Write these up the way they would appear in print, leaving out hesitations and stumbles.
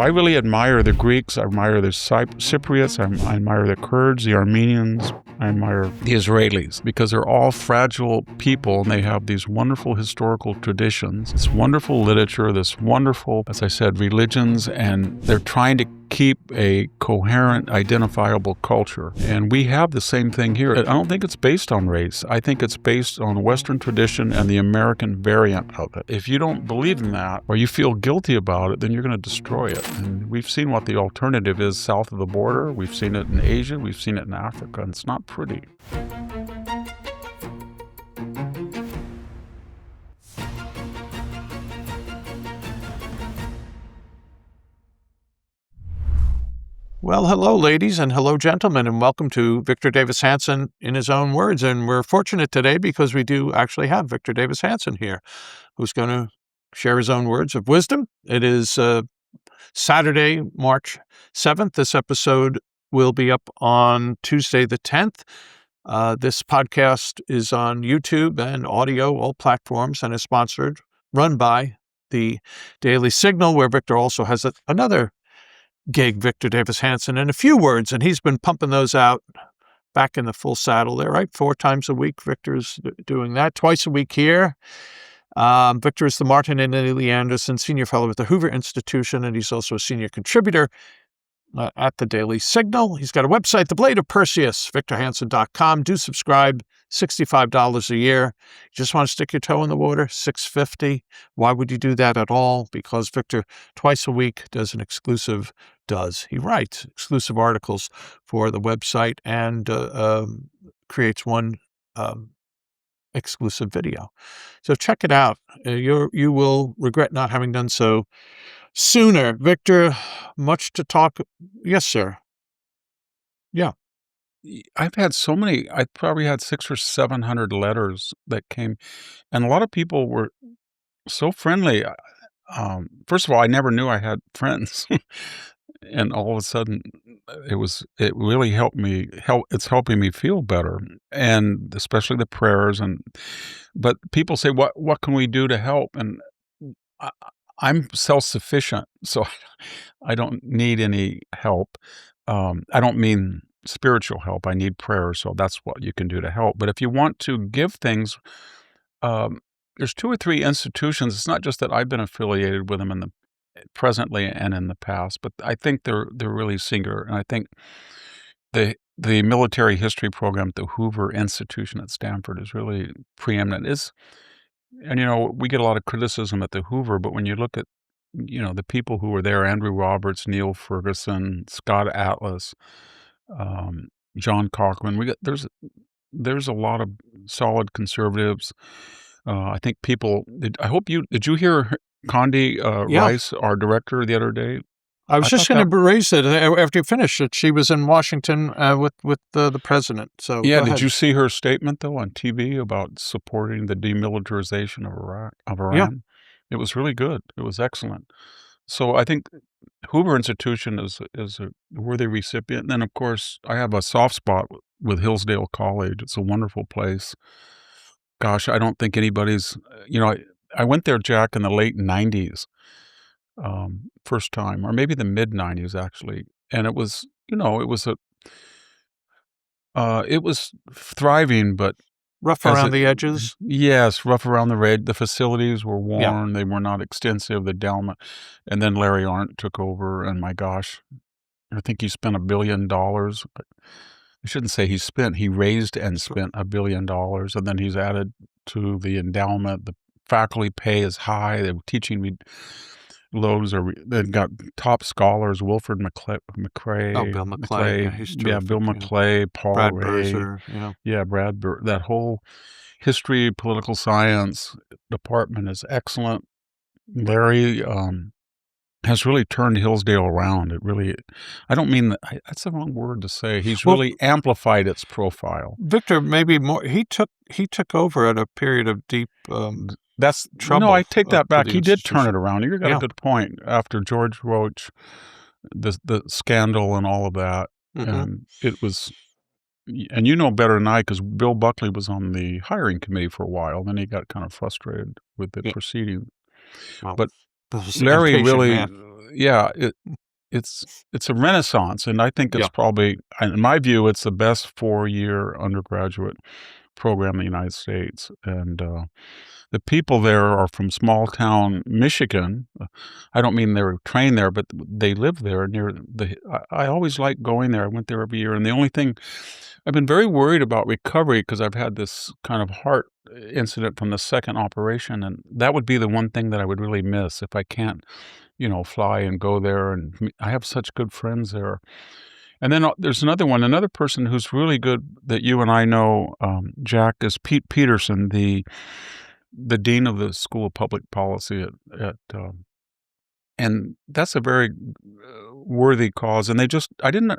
I really admire the Greeks, I admire the Cypriots, I admire the Kurds, the Armenians, I admire the Israelis, because they're all fragile people and they have these wonderful historical traditions, this wonderful literature, this wonderful, as I said, religions, and they're trying to keep a coherent, identifiable culture. And we have the same thing here. I don't think it's based on race. I think it's based on Western tradition and the American variant of it. If you don't believe in that, or you feel guilty about it, then you're going to destroy it. And we've seen what the alternative is south of the border. We've seen it in Asia. We've seen it in Africa. And it's not pretty. Well, hello, ladies, and hello, gentlemen, and welcome to Victor Davis Hanson in his own words. And we're fortunate today because we do actually have Victor Davis Hanson here, who's going to share his own words of wisdom. It is Saturday, March 7th. This episode will be up on Tuesday the 10th. This podcast is on YouTube and audio, all platforms, and is run by the Daily Signal, where Victor also has another gig, Victor Davis Hanson, in a few words, and he's been pumping those out back in the full saddle there, right? 4 times a week, Victor's doing that. Twice a week here. Victor is the Martin and Lily Anderson Senior Fellow at the Hoover Institution, and he's also a senior contributor at the Daily Signal. He's got a website, The Blade of Perseus, victorhanson.com. Do subscribe, $65 a year. You just want to stick your toe in the water, $650. Why would you do that at all? Because Victor, twice a week, he writes exclusive articles for the website and creates one exclusive video. So check it out. You will regret not having done so sooner. Victor, much to talk. Yes, sir. Yeah. I've had so many, I probably had 600 or 700 letters that came, and a lot of people were so friendly. First of all, I never knew I had friends. And all of a sudden, it really helped me, it's helping me feel better. And especially the prayers. But people say, what can we do to help? And I'm self-sufficient, so I don't need any help. I don't mean spiritual help. I need prayer, so that's what you can do to help. But if you want to give things, there's 2 or 3 institutions. It's not just that I've been affiliated with them presently and in the past, but I think they're really singular. And I think the military history program at the Hoover Institution at Stanford is really preeminent. And we get a lot of criticism at the Hoover, but when you look at the people who were there, Andrew Roberts, Neil Ferguson, Scott Atlas, John Cochran, there's a lot of solid conservatives. I think did you hear Condi Rice, our director, the other day? I was just going to raise it after you finished it. She was in Washington with the president. So yeah, did you see her statement though on TV about supporting the demilitarization of Iran? Yeah. It was really good. It was excellent. So I think Hoover Institution is a worthy recipient. And then of course I have a soft spot with Hillsdale College. It's a wonderful place. Gosh, I don't think anybody's. I went there, Jack, in the late 90s. First time, or maybe the mid 90s actually. And it was thriving, but rough around the edges. Yes, rough around the edge. The facilities were worn. They were not extensive. The endowment. And then Larry Arndt took over, and my gosh, I think he spent $1 billion. I shouldn't say he raised and spent $1 billion, and then he's added to the endowment. The faculty pay is high. They were teaching me loads. They've got top scholars, Wilfred McCrae. Oh, Bill McClay. Bill McClay, Paul Brad Ray. Berzer, Yeah, Brad Berzer. That whole history, political science department is excellent. Larry has really turned Hillsdale around. I don't mean that's the wrong word to say. He's really amplified its profile. Victor, maybe more. He took over at a period of deep trouble. No, I take that back. He did turn it around. You got a good point. After George Roach, the scandal and all of that, and it was. And you know better than I, because Bill Buckley was on the hiring committee for a while. Then he got kind of frustrated with the proceeding. Wow. But those Larry impatient really, man. yeah, it's it's a renaissance, and I think it's Yeah. probably, in my view, it's the best 4-year undergraduate program in the United States, and, the people there are from small town Michigan. I don't mean they were trained there, but they live there near the I always like going there. I went there every year, and the only thing I've been very worried about recovery because 'cause I've had this kind of heart incident from the second operation, and that would be the one thing that I would really miss if I can't, fly and go there, and I have such good friends there. And then, there's another person who's really good that you and I know, Jack, is Pete Peterson, the dean of the School of Public Policy and that's a very, worthy cause, and I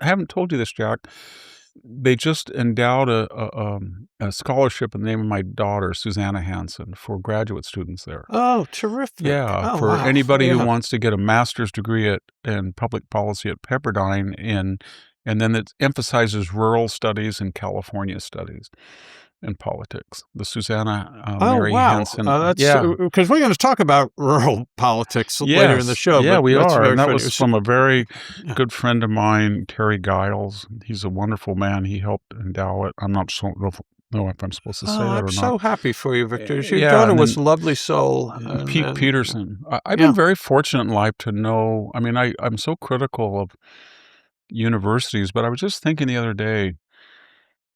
haven't told you this, Jack. They just endowed a scholarship in the name of my daughter, Susanna Hanson, for graduate students there. Oh, terrific. Yeah, Oh, for wow. anybody who Yeah. wants to get a master's degree in public policy at Pepperdine, and then it emphasizes rural studies and California studies in politics. The Susanna, Oh, Mary wow. Hanson. That's Yeah. because we're gonna talk about rural politics later in the Yes. show, Yeah, but we that's are, very and that funny. was from a very Yeah. good friend of mine, Terry Giles. He's a wonderful man. He helped endow it. I'm not sure know if I'm supposed to say Oh, that I'm or not. so happy for you, Victor. Your Yeah, daughter and was then a lovely soul, Pete and Peterson. I've been yeah. very fortunate in life to know. I mean, I'm so critical of universities, but I was just thinking the other day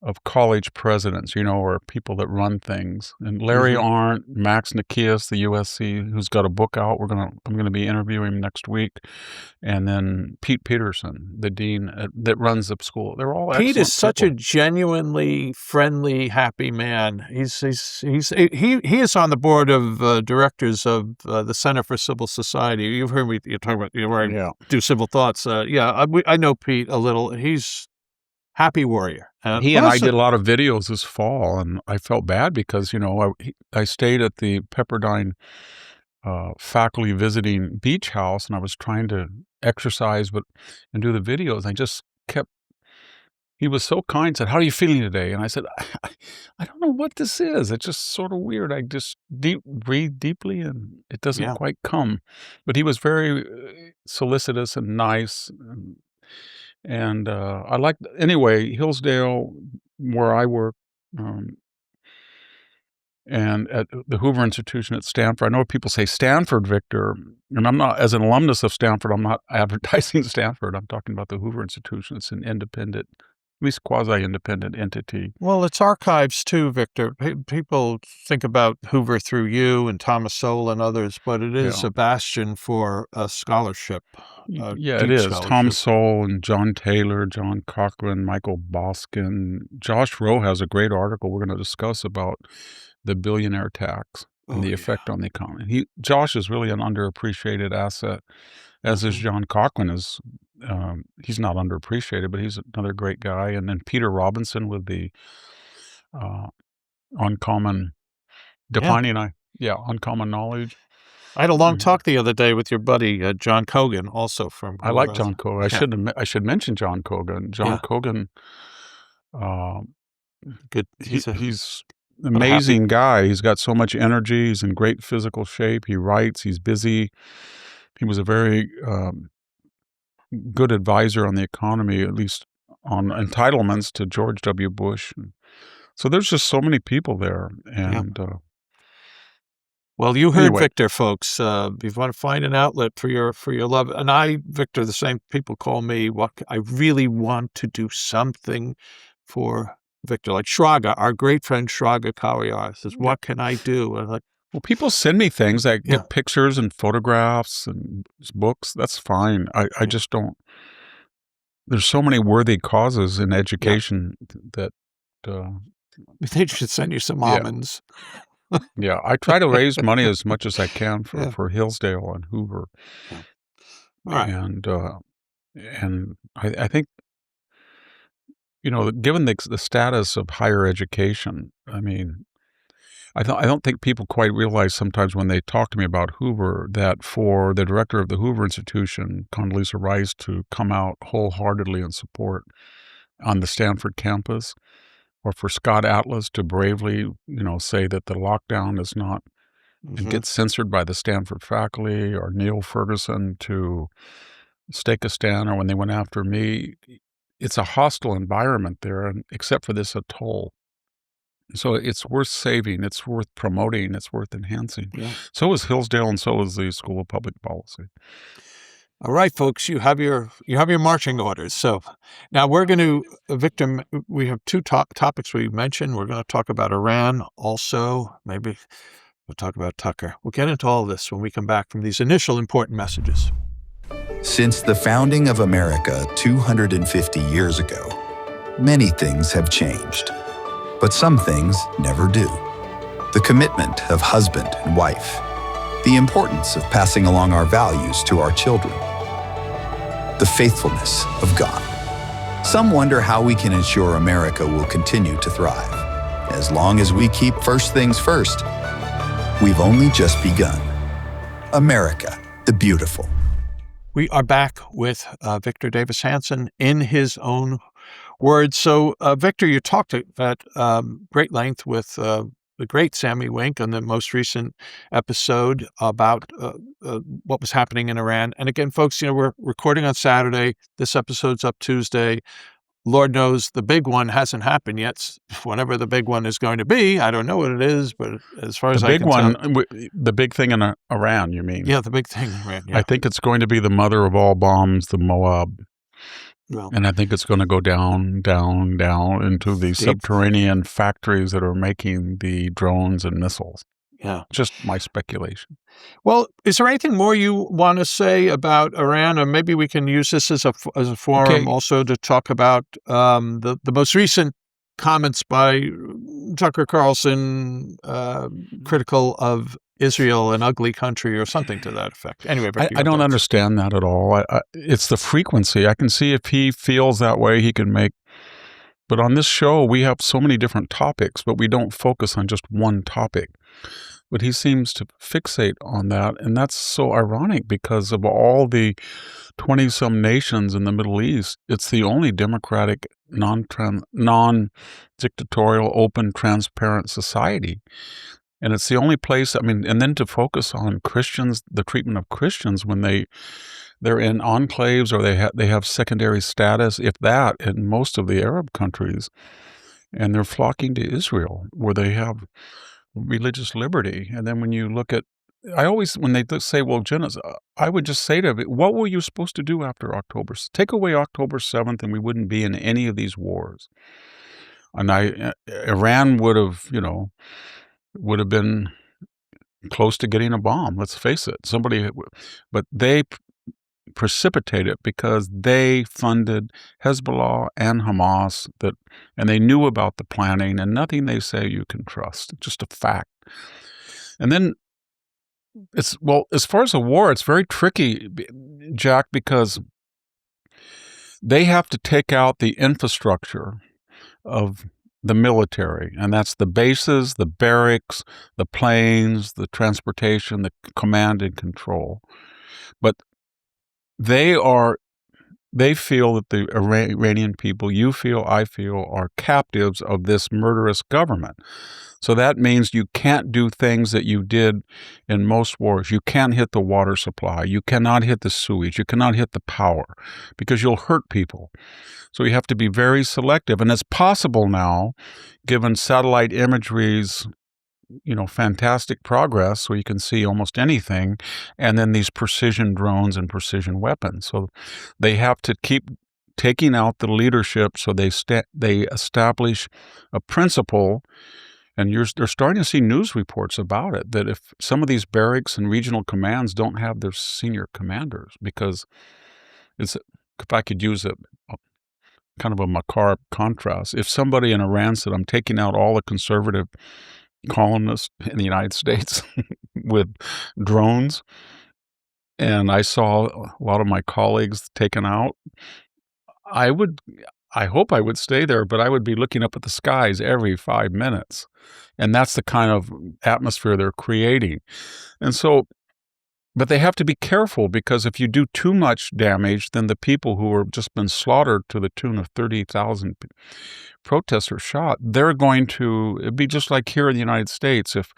of college presidents, or people that run things. And Larry Mhm. Arndt, Max Nikias, the USC, who's got a book out. I'm gonna be interviewing him next week, and then Pete Peterson, the dean that runs the school. They're all Pete is excellent such a people. genuinely friendly, happy man. He is on the board of directors of the Center for Civil Society. You've heard me you talk about where I Yeah. do civil thoughts. Yeah, I know Pete a little. He's happy warrior. He Well, and I that's did a lot of videos this fall, and I felt bad because, I stayed at the Pepperdine, faculty visiting beach house, and I was trying to exercise, and do the videos. I just kept He was so kind, said, "How are you feeling today?" And I said, I don't know what this is. It's just sort of weird. I just breathe deeply, and it doesn't yeah. quite come." But he was very, solicitous and nice, and, I like anyway, Hillsdale, where I work, um, and at the Hoover Institution at Stanford. I know people say Stanford, Victor, and I'm not, as an alumnus of Stanford, I'm not advertising Stanford. I'm talking about the Hoover Institution. It's an independent, at least quasi-independent entity. Well, it's archives too, Victor. People think about Hoover through you and Thomas Sowell and others, but it is Yeah. a bastion for a scholarship, a Yeah, it deep is. Tom scholarship. Sowell and John Taylor, John Cochran, Michael Boskin. Josh Rowe has a great article we're going to discuss about the billionaire tax and Oh, the yeah. effect on the economy. Josh is really an underappreciated asset, as is Mhm. John Cochran. He's not underappreciated, but he's another great guy. And then Peter Robinson with the uh, uncommon Yeah. defining, uncommon knowledge. I had a long Mhm. talk the other day with your buddy, John Cogan, also from I like Colorado. John Cogan. Yeah. I should mention John Cogan. John Yeah. Cogan, uh, Good. he's an What a happy. amazing guy. He's got so much energy. He's in great physical shape. He writes. He's busy. He was a very good advisor on the economy, at least on entitlements to George W. Bush. So there's just so many people there. Yeah. And Well, you heard anyway, Victor, folks. If you want to find an outlet for your love, and I, Victor, the same people call me. I really want to do something for Victor, like Shraga, our great friend Shraga Kawiyar says, yeah. "What can I do?" And like, Well, people send me things. I yeah, get pictures and photographs and books. That's fine. I yeah, just don't. There's so many worthy causes in yeah. education that, uh, They should send you some yeah, almonds. yeah. I try to raise money as much as I can for Yeah, for Hillsdale and Hoover, yeah. All right. and I think given the status of higher education, I mean, I don't think people quite realize sometimes when they talk to me about Hoover that for the director of the Hoover Institution, Condoleezza Rice, to come out wholeheartedly in support on the Stanford campus, or for Scott Atlas to bravely, say that the lockdown is not and Mhm. get censored by the Stanford faculty or Neil Ferguson to stake a stand, or when they went after me. It's a hostile environment there, and except for this atoll. So it's worth saving, it's worth promoting, it's worth enhancing. Yeah. So is Hillsdale, and so is the School of Public Policy. All right, folks, you have your marching orders. So now we're going to, Victor, we have two topics we mentioned. We're going to talk about Iran also. Maybe we'll talk about Tucker. We'll get into all this when we come back from these initial important messages. Since the founding of America 250 years ago, many things have changed, but some things never do. The commitment of husband and wife, the importance of passing along our values to our children, the faithfulness of God. Some wonder how we can ensure America will continue to thrive. As long as we keep first things first, we've only just begun. America, the beautiful. We are back with Victor Davis Hanson in his own words. So, Victor, you talked at great length with the great Sammy Wink on the most recent episode about what was happening in Iran. And again, folks, we're recording on Saturday. This episode's up Tuesday. Lord knows the big one hasn't happened yet. Whenever the big one is going to be, I don't know what it is, but as far as I can tell, The big thing in Iran, you mean? Yeah, the big thing in Iran. Yeah. I think it's going to be the mother of all bombs, the Moab. Well, and I think it's going to go down, down, down into the subterranean factories that are making the drones and missiles. Yeah. Just my speculation. Well, is there anything more you want to say about Iran? Or maybe we can use this as a forum also to talk about the most recent comments by Tucker Carlson, critical of Israel, an ugly country, or something to that effect. Anyway, I don't understand that at all. It's the frequency. I can see if he feels that way, he can make. But on this show, we have so many different topics, but we don't focus on just one topic. But he seems to fixate on that, and that's so ironic because of all the 20-some nations in the Middle East, it's the only democratic, non-dictatorial, open, transparent society. And it's the only place, and then to focus on Christians, the treatment of Christians when they're in enclaves or they have secondary status, if that, in most of the Arab countries, and they're flocking to Israel where they have religious liberty. And then when you look at, when they say, well, genocide, I would just say to them, what were you supposed to do after October? Take away October 7th and we wouldn't be in any of these wars. And Iran would have been close to getting a bomb. Let's face it. But they precipitate it because they funded Hezbollah and Hamas, and they knew about the planning, and nothing they say you can trust. It's just a fact. And then as far as a war, it's very tricky, Jack, because they have to take out the infrastructure of the military, and that's the bases, the barracks, the planes, the transportation, the command and control. But they feel that the Iranian people, I feel, are captives of this murderous government. So that means you can't do things that you did in most wars. You can't hit the water supply. You cannot hit the sewage. You cannot hit the power because you'll hurt people. So you have to be very selective. And it's possible now, given satellite imagery's fantastic progress, so you can see almost anything, and then these precision drones and precision weapons. So they have to keep taking out the leadership, so they establish a principle, and they're starting to see news reports about it, that if some of these barracks and regional commands don't have their senior commanders, because if I could use a kind of a macabre contrast, if somebody in Iran said, I'm taking out all the conservative columnists in the United States with drones, and I saw a lot of my colleagues taken out, I hope I would stay there, but I would be looking up at the skies every 5 minutes. And that's the kind of atmosphere they're creating. And so, but they have to be careful, because if you do too much damage, then the people who have just been slaughtered to the tune of 30,000 protesters shot, it'd be just like here in the United States. If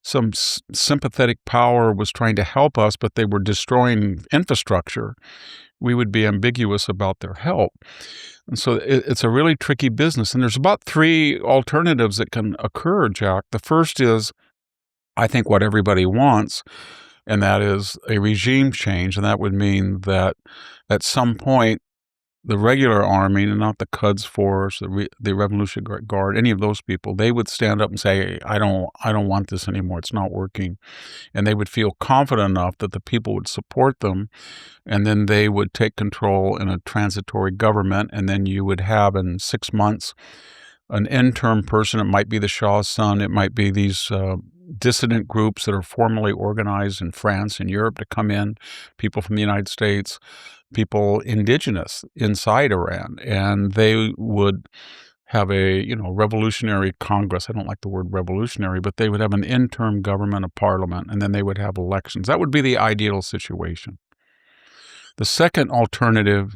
sympathetic power was trying to help us, but they were destroying infrastructure, we would be ambiguous about their help. And so it's a really tricky business. And there's about 3 alternatives that can occur, Jack. The first is, I think, what everybody wants, and that is a regime change. And that would mean that at some point, the regular army, and not the Quds Force, the Revolutionary Guard, any of those people, they would stand up and say, I don't want this anymore. It's not working. And they would feel confident enough that the people would support them, and then they would take control in a transitory government, and then you would have in 6 months an interim person. It might be the Shah's son. It might be these dissident groups that are formally organized in France and Europe to come in, people from the United States, people indigenous inside Iran, and they would have a revolutionary Congress. I don't like the word revolutionary, but they would have an interim government, a parliament, and then they would have elections. That would be the ideal situation. The second alternative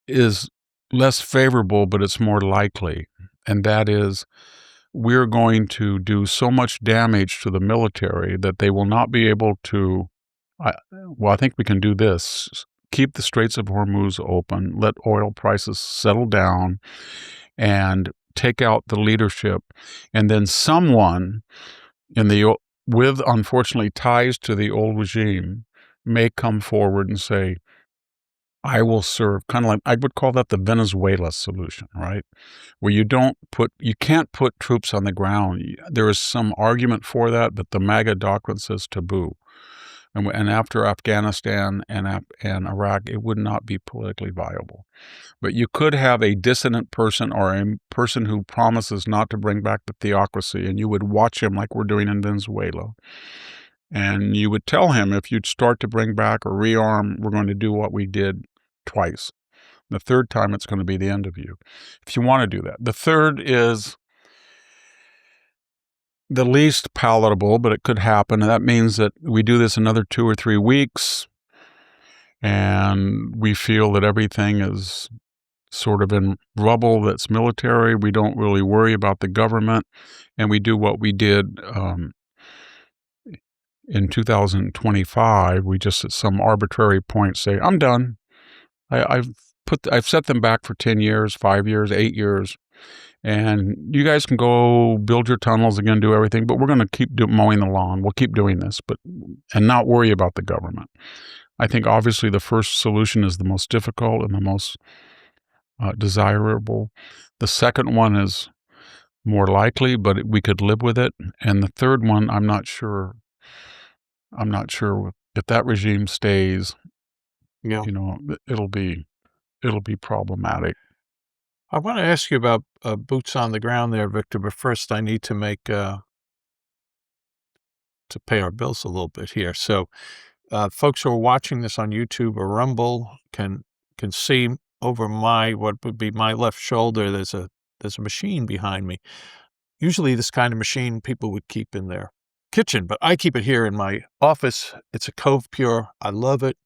is less favorable, but it's more likely, and that is we're going to do so much damage to the military that they will not be able to, I think we can do this, keep the Straits of Hormuz open, let oil prices settle down, and take out the leadership. And then someone with unfortunately ties to the old regime may come forward and say, I will serve, kind of like, I would call that the Venezuela solution, right? Where you can't put troops on the ground. There is some argument for that, but the MAGA doctrine says taboo. And after Afghanistan and Iraq, it would not be politically viable. But you could have a dissident person or a person who promises not to bring back the theocracy, and you would watch him like we're doing in Venezuela. And you would tell him, if you'd start to bring back or rearm, we're going to do what we did twice. The third time, it's going to be the end of you, if you want to do that. The third is the least palatable, but it could happen. And that means that we do this another 2 or 3 weeks, and we feel that everything is sort of in rubble that's military. We don't really worry about the government, and we do what we did in 2025. We just at some arbitrary point say, I'm done. I've set them back for 10 years, 5 years, 8 years, and you guys can go build your tunnels again, do everything, but we're going to keep mowing the lawn. We'll keep doing this, and not worry about the government. I think obviously the first solution is the most difficult and the most desirable. The second one is more likely, but we could live with it. And the third one, I'm not sure if that regime stays. Yeah. It'll be problematic. I want to ask you about boots on the ground there, Victor, but first I need to to pay our bills a little bit here. So folks who are watching this on YouTube or Rumble can see over what would be my left shoulder, there's a machine behind me. Usually this kind of machine people would keep in their kitchen, but I keep it here in my office. It's a Cove Pure. I love it.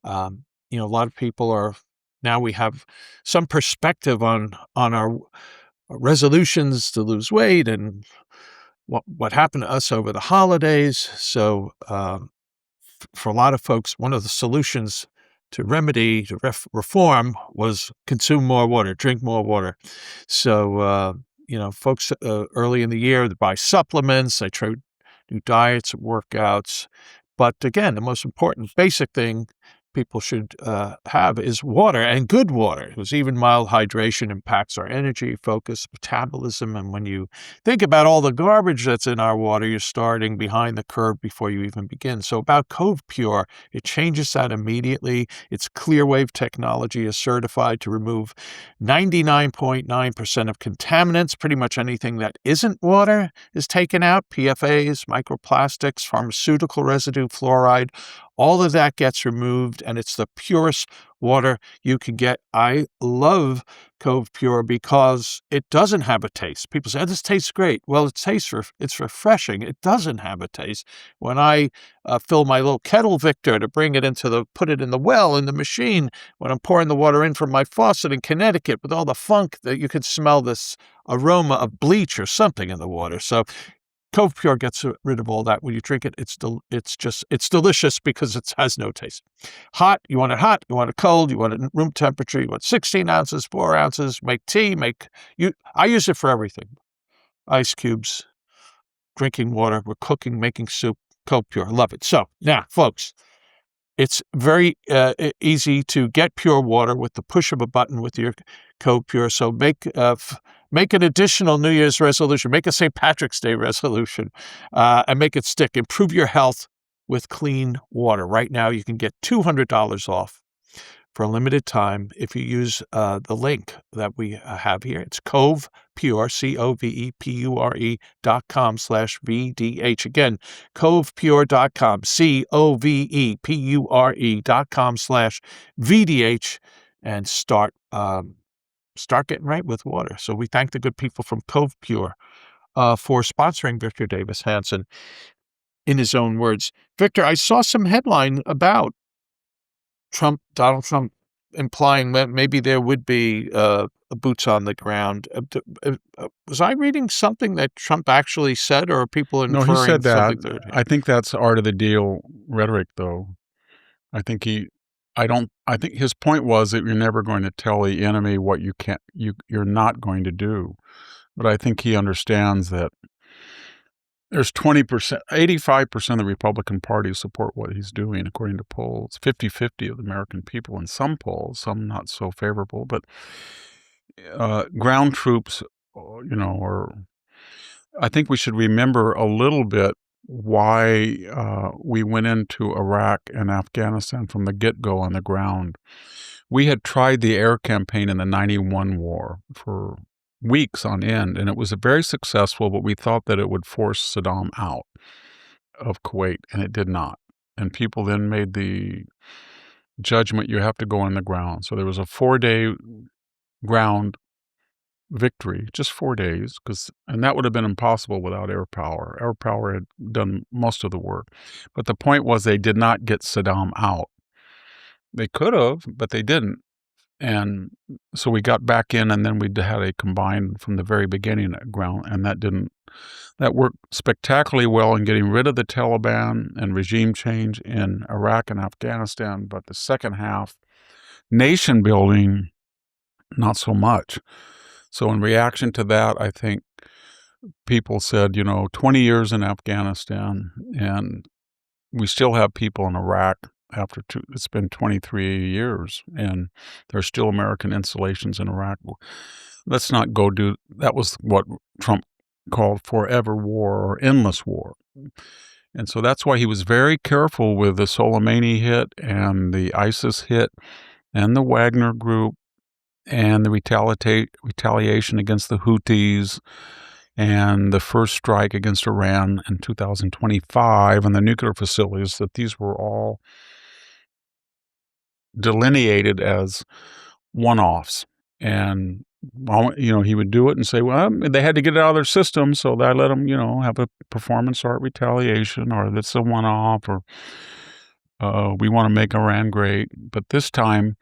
A lot of people now we have some perspective on our resolutions to lose weight and what happened to us over the holidays. So for a lot of folks, one of the solutions to remedy, to reform, was consume more water, drink more water. So, folks early in the year, they buy supplements, they try new diets, workouts. But again, the most important basic thing people should have is water, and good water, because even mild hydration impacts our energy, focus, metabolism. And when you think about all the garbage that's in our water, you're starting behind the curve before you even begin. So about Cove Pure, it changes that immediately. Its Clearwave technology is certified to remove 99.9% of contaminants. Pretty much anything that isn't water is taken out: PFAs, microplastics, pharmaceutical residue, fluoride. All of that gets removed, and it's the purest water you can get. I love Cove Pure because it doesn't have a taste. People say, this tastes great. Well, it's refreshing. It doesn't have a taste. When I fill my little kettle, Victor, to put it in the well, in the machine, when I'm pouring the water in from my faucet in Connecticut with all the funk, that you can smell this aroma of bleach or something in the water. So Cove Pure gets rid of all that. When you drink it, it's delicious because it has no taste. Hot, you want it cold, you want it room temperature, you want 16 ounces, 4 ounces, make tea, I use it for everything. Ice cubes, drinking water, we're cooking, making soup, Cove Pure, love it. So now, folks, it's very easy to get pure water with the push of a button with your Cove Pure. So make an additional New Year's resolution. Make a St. Patrick's Day resolution and make it stick. Improve your health with clean water. Right now, you can get $200 off for a limited time if you use the link that we have here. It's Cove Pure, COVEPURE.com/VDH. Again, covepure.com, COVEPURE.com/VDH, and start getting right with water. So we thank the good people from Cove Pure for sponsoring Victor Davis Hanson in his own words. Victor, I saw some headline about Donald Trump, implying that maybe there would be boots on the ground. Was I reading something that Trump actually said, or are people inferring No, he said that. something? I think that's art of the deal rhetoric, though. I think his point was that you're never going to tell the enemy what you're not going to do. But I think he understands that there's 20%, 85% of the Republican Party support what he's doing, according to polls. 50-50 of the American people in some polls, some not so favorable. But ground troops, I think we should remember a little bit why we went into Iraq and Afghanistan from the get-go on the ground. We had tried the air campaign in the 91 war for weeks on end, and it was very successful, but we thought that it would force Saddam out of Kuwait, and it did not. And people then made the judgment you have to go on the ground. So there was a 4-day ground victory, just 4 days, and that would have been impossible without air power. Air power had done most of the work. But the point was they did not get Saddam out. They could have, but they didn't. And so we got back in, and then we had a combined from the very beginning at ground, and that worked spectacularly well in getting rid of the Taliban and regime change in Iraq and Afghanistan. But the second half, nation building, not so much. So in reaction to that, I think people said, 20 years in Afghanistan, and we still have people in Iraq it's been 23 years, and there's still American installations in Iraq. Let's not go do, that was what Trump called forever war or endless war. And so that's why he was very careful with the Soleimani hit and the ISIS hit and the Wagner group and the retaliation against the Houthis and the first strike against Iran in 2025 and the nuclear facilities, that these were all delineated as one-offs. And, he would do it and say, well, they had to get it out of their system, so I let them, have a performance art retaliation, or that's a one-off, or we want to make Iran great. But this time,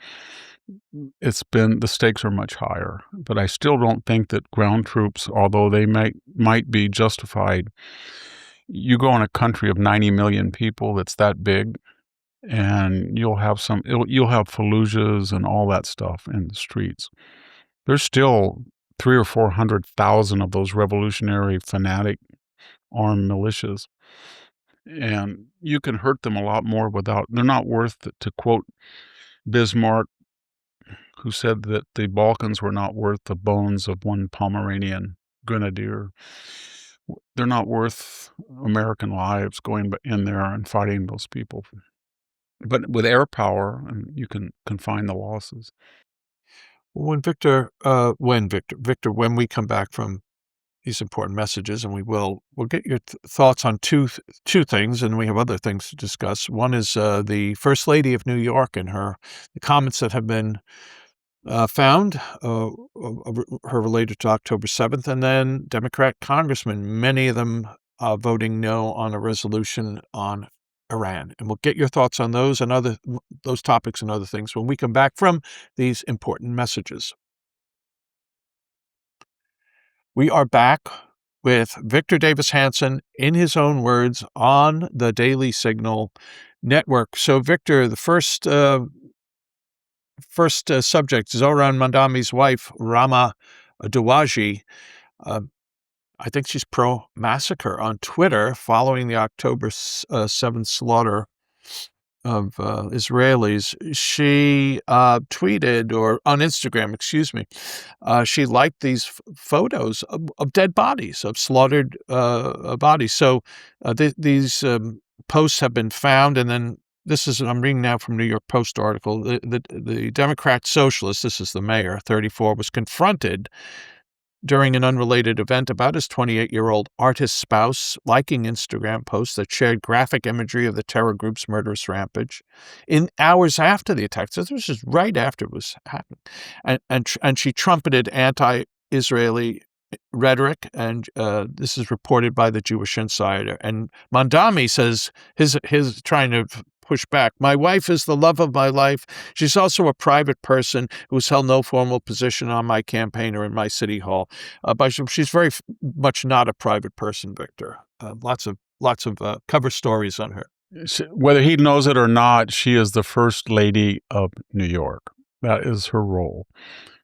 the stakes are much higher. But I still don't think that ground troops, although they might be justified, you go in a country of 90 million people that's that big, and you'll have Fallujahs and all that stuff in the streets. There's still 300,000 or 400,000 of those revolutionary fanatic armed militias, and you can hurt them a lot more they're not worth it. To quote Bismarck, who said that the Balkans were not worth the bones of one Pomeranian grenadier. They're not worth American lives going in there and fighting those people. But with air power, you can confine the losses. When we come back from these important messages, and we'll get your thoughts on two things, and we have other things to discuss. One is the First Lady of New York and the comments that have been found, her related to October 7th, and then Democrat congressmen, many of them voting no on a resolution on Iran. And we'll get your thoughts on those topics and other things when we come back from these important messages. We are back with Victor Davis Hanson in his own words on the Daily Signal network. So, Victor, the first subject, Zohran Mandami's wife, Rama Dawaji. I think she's pro-massacre on Twitter following the October 7th slaughter of Israelis. She tweeted, or on Instagram, excuse me, she liked these photos of dead bodies, of slaughtered bodies. So these posts have been found, and then I'm reading now from New York Post article. The Democrat socialist, this is the mayor, 34, was confronted during an unrelated event about his 28-year-old artist spouse liking Instagram posts that shared graphic imagery of the terror group's murderous rampage in hours after the attack. So this was just right after it was happening. And she trumpeted anti-Israeli rhetoric, and this is reported by the Jewish Insider. And Mandami says his trying to push back. My wife is the love of my life. She's also a private person who's held no formal position on my campaign or in my city hall. But she's very much not a private person, Victor. Lots of cover stories on her. Whether he knows it or not, she is the first lady of New York. That is her role.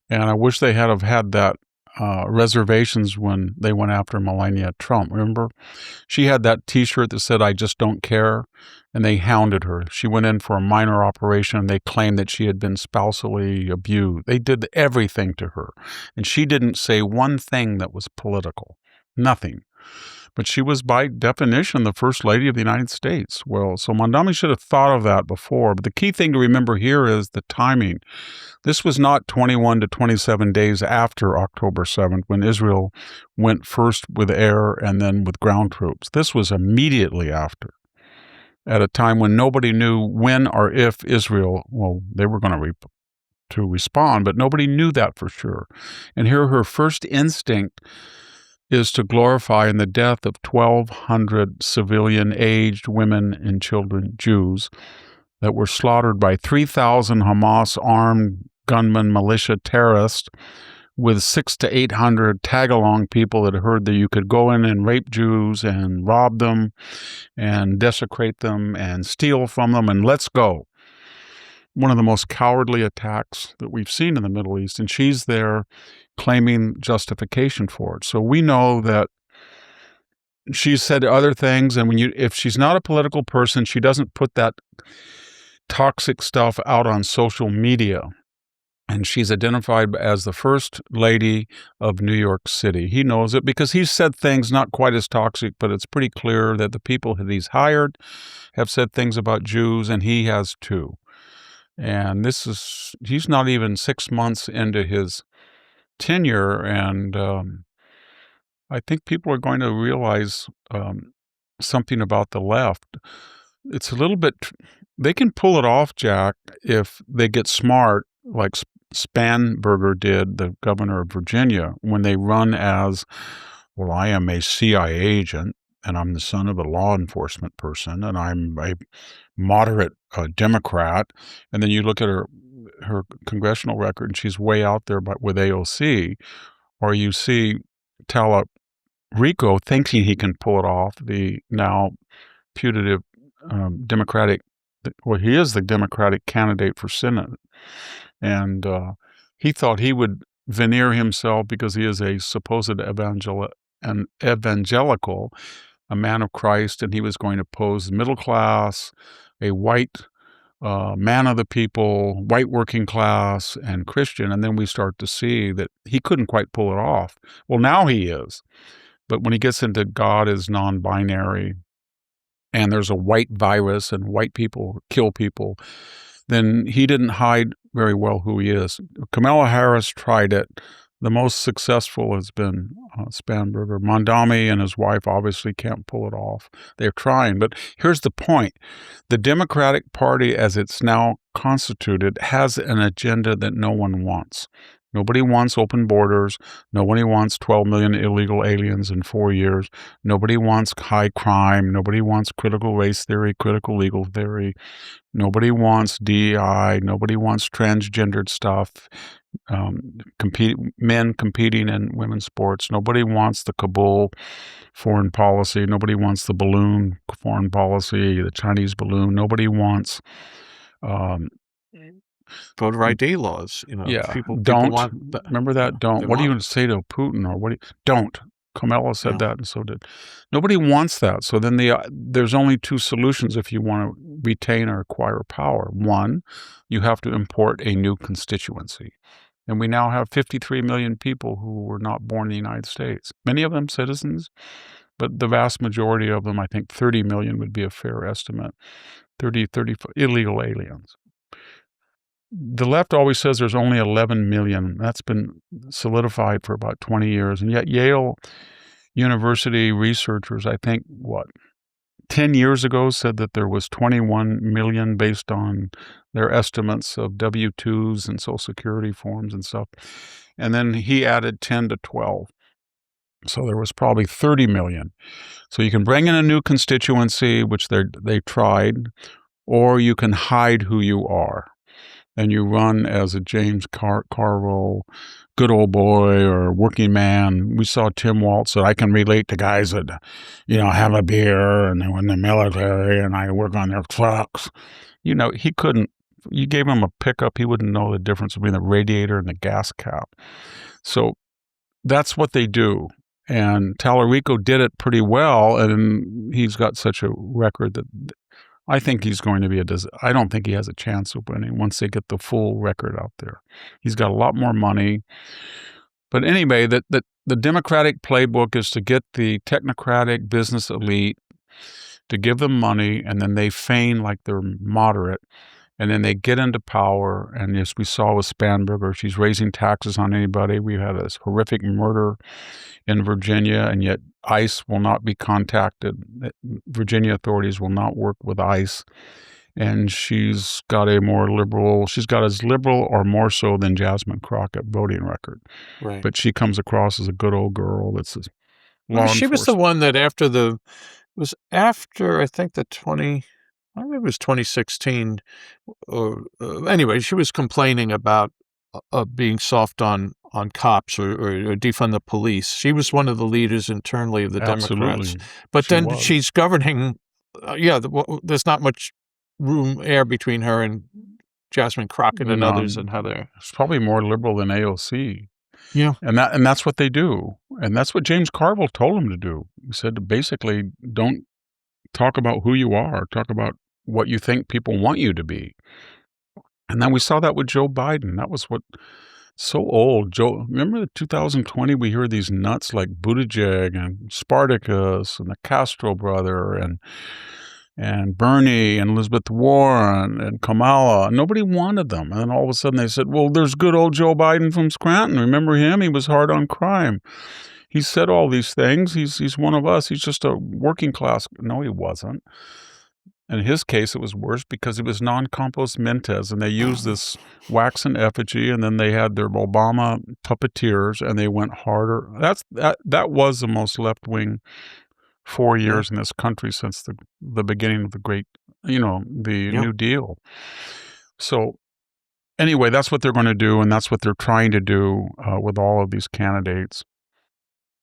And I wish they had that reservations when they went after Melania Trump. Remember? She had that T-shirt that said, "I just don't care," and they hounded her. She went in for a minor operation, and they claimed that she had been spousally abused. They did everything to her, and she didn't say one thing that was political. Nothing. But she was, by definition, the first lady of the United States. Well, so Mandami should have thought of that before. But the key thing to remember here is the timing. This was not 21 to 27 days after October 7th, when Israel went first with air and then with ground troops. This was immediately after, at a time when nobody knew when or if Israel, they were going to respond, but nobody knew that for sure. And here her first instinct is to glorify in the death of 1,200 civilian-aged women and children, Jews, that were slaughtered by 3,000 Hamas-armed gunmen, militia terrorists, with 600 to 800 tag-along people that heard that you could go in and rape Jews and rob them and desecrate them and steal from them, and let's go. One of the most cowardly attacks that we've seen in the Middle East, and she's there claiming justification for it. So we know that she's said other things, and if she's not a political person, she doesn't put that toxic stuff out on social media. And she's identified as the first lady of New York City. He knows it because he's said things not quite as toxic, but it's pretty clear that the people that he's hired have said things about Jews, and he has too. And he's not even 6 months into his tenure, and I think people are going to realize something about the left. It's a little bit, they can pull it off, Jack, if they get smart, like Spanberger did, the governor of Virginia, when they run as, I am a CIA agent, and I'm the son of a law enforcement person, and I'm a moderate Democrat. And then you look at her congressional record, and she's way out there with AOC. Or you see Rico thinking he can pull it off, the now putative Democratic, he is the Democratic candidate for Senate. And he thought he would veneer himself, because he is a supposed evangelical, a man of Christ, and he was going to pose middle class, a white man of the people, white working class, and Christian. And then we start to see that he couldn't quite pull it off. Well, now he is. But when he gets into God is non-binary, and there's a white virus and white people kill people, then he didn't hide very well who he is. Kamala Harris tried it. The most successful has been Spanberger. Mandami and his wife obviously can't pull it off. They're trying. But here's the point. The Democratic Party, as it's now constituted, has an agenda that no one wants. Nobody wants open borders. Nobody wants 12 million illegal aliens in 4 years. Nobody wants high crime. Nobody wants critical race theory, critical legal theory. Nobody wants DEI. Nobody wants transgendered stuff. Men competing in women's sports. Nobody wants the Kabul foreign policy. Nobody wants the balloon foreign policy, the Chinese balloon. Nobody wants voter ID laws. People want remember that. Don't. What are you going to say to Putin, or what? Don't. Kamala said that, and so did. Nobody wants that. So then there's only two solutions if you want to retain or acquire power. One, you have to import a new constituency. And we now have 53 million people who were not born in the United States. Many of them citizens, but the vast majority of them, I think 30 million would be a fair estimate, 30 illegal aliens. The left always says there's only 11 million. That's been solidified for about 20 years. And yet Yale University researchers, I think, 10 years ago said that there was 21 million based on their estimates of W-2s and Social Security forms and stuff. And then he added 10 to 12. So there was probably 30 million. So you can bring in a new constituency, which they tried, or you can hide who you are. And you run as a James Carville, good old boy, or working man. We saw Tim Waltz said, I can relate to guys that, have a beer and they're in the military and I work on their trucks. He couldn't. You gave him a pickup, he wouldn't know the difference between the radiator and the gas cap. So that's what they do. And Tallarico did it pretty well, and he's got such a record that I think he's going to be I don't think he has a chance of winning once they get the full record out there. He's got a lot more money. But anyway, the Democratic playbook is to get the technocratic business elite to give them money, and then they feign like they're moderate, and then they get into power. And as we saw with Spanberger, she's raising taxes on anybody. We had this horrific murder in Virginia, and yet ICE will not be contacted. Virginia authorities will not work with ICE. And she's got as liberal or more so than Jasmine Crockett voting record. Right. But she comes across as a good old girl that's she was the one that after I think maybe it was 2016, or anyway, she was complaining about being soft on cops or defund the police. She was one of the leaders internally of the Democrats. But then she's governing. There's not much air between her and Jasmine Crockett and others, and how they're. It's probably more liberal than AOC. Yeah, and that's what they do, and that's what James Carville told them to do. He said, basically, don't talk about who you are. Talk about what you think people want you to be. And then we saw that with Joe Biden. That was so old. Remember the 2020, we hear these nuts like Buttigieg and Spartacus and the Castro brother and Bernie and Elizabeth Warren and Kamala. Nobody wanted them. And then all of a sudden they said, well, there's good old Joe Biden from Scranton. Remember him? He was hard on crime. He said all these things. He's one of us. He's just a working class. No, he wasn't. In his case, it was worse because it was non-compos mentis, and they used this waxen effigy, and then they had their Obama puppeteers, and they went harder. That was the most left-wing 4 years in this country since the beginning of the great, New Deal. So anyway, that's what they're going to do, and that's what they're trying to do with all of these candidates.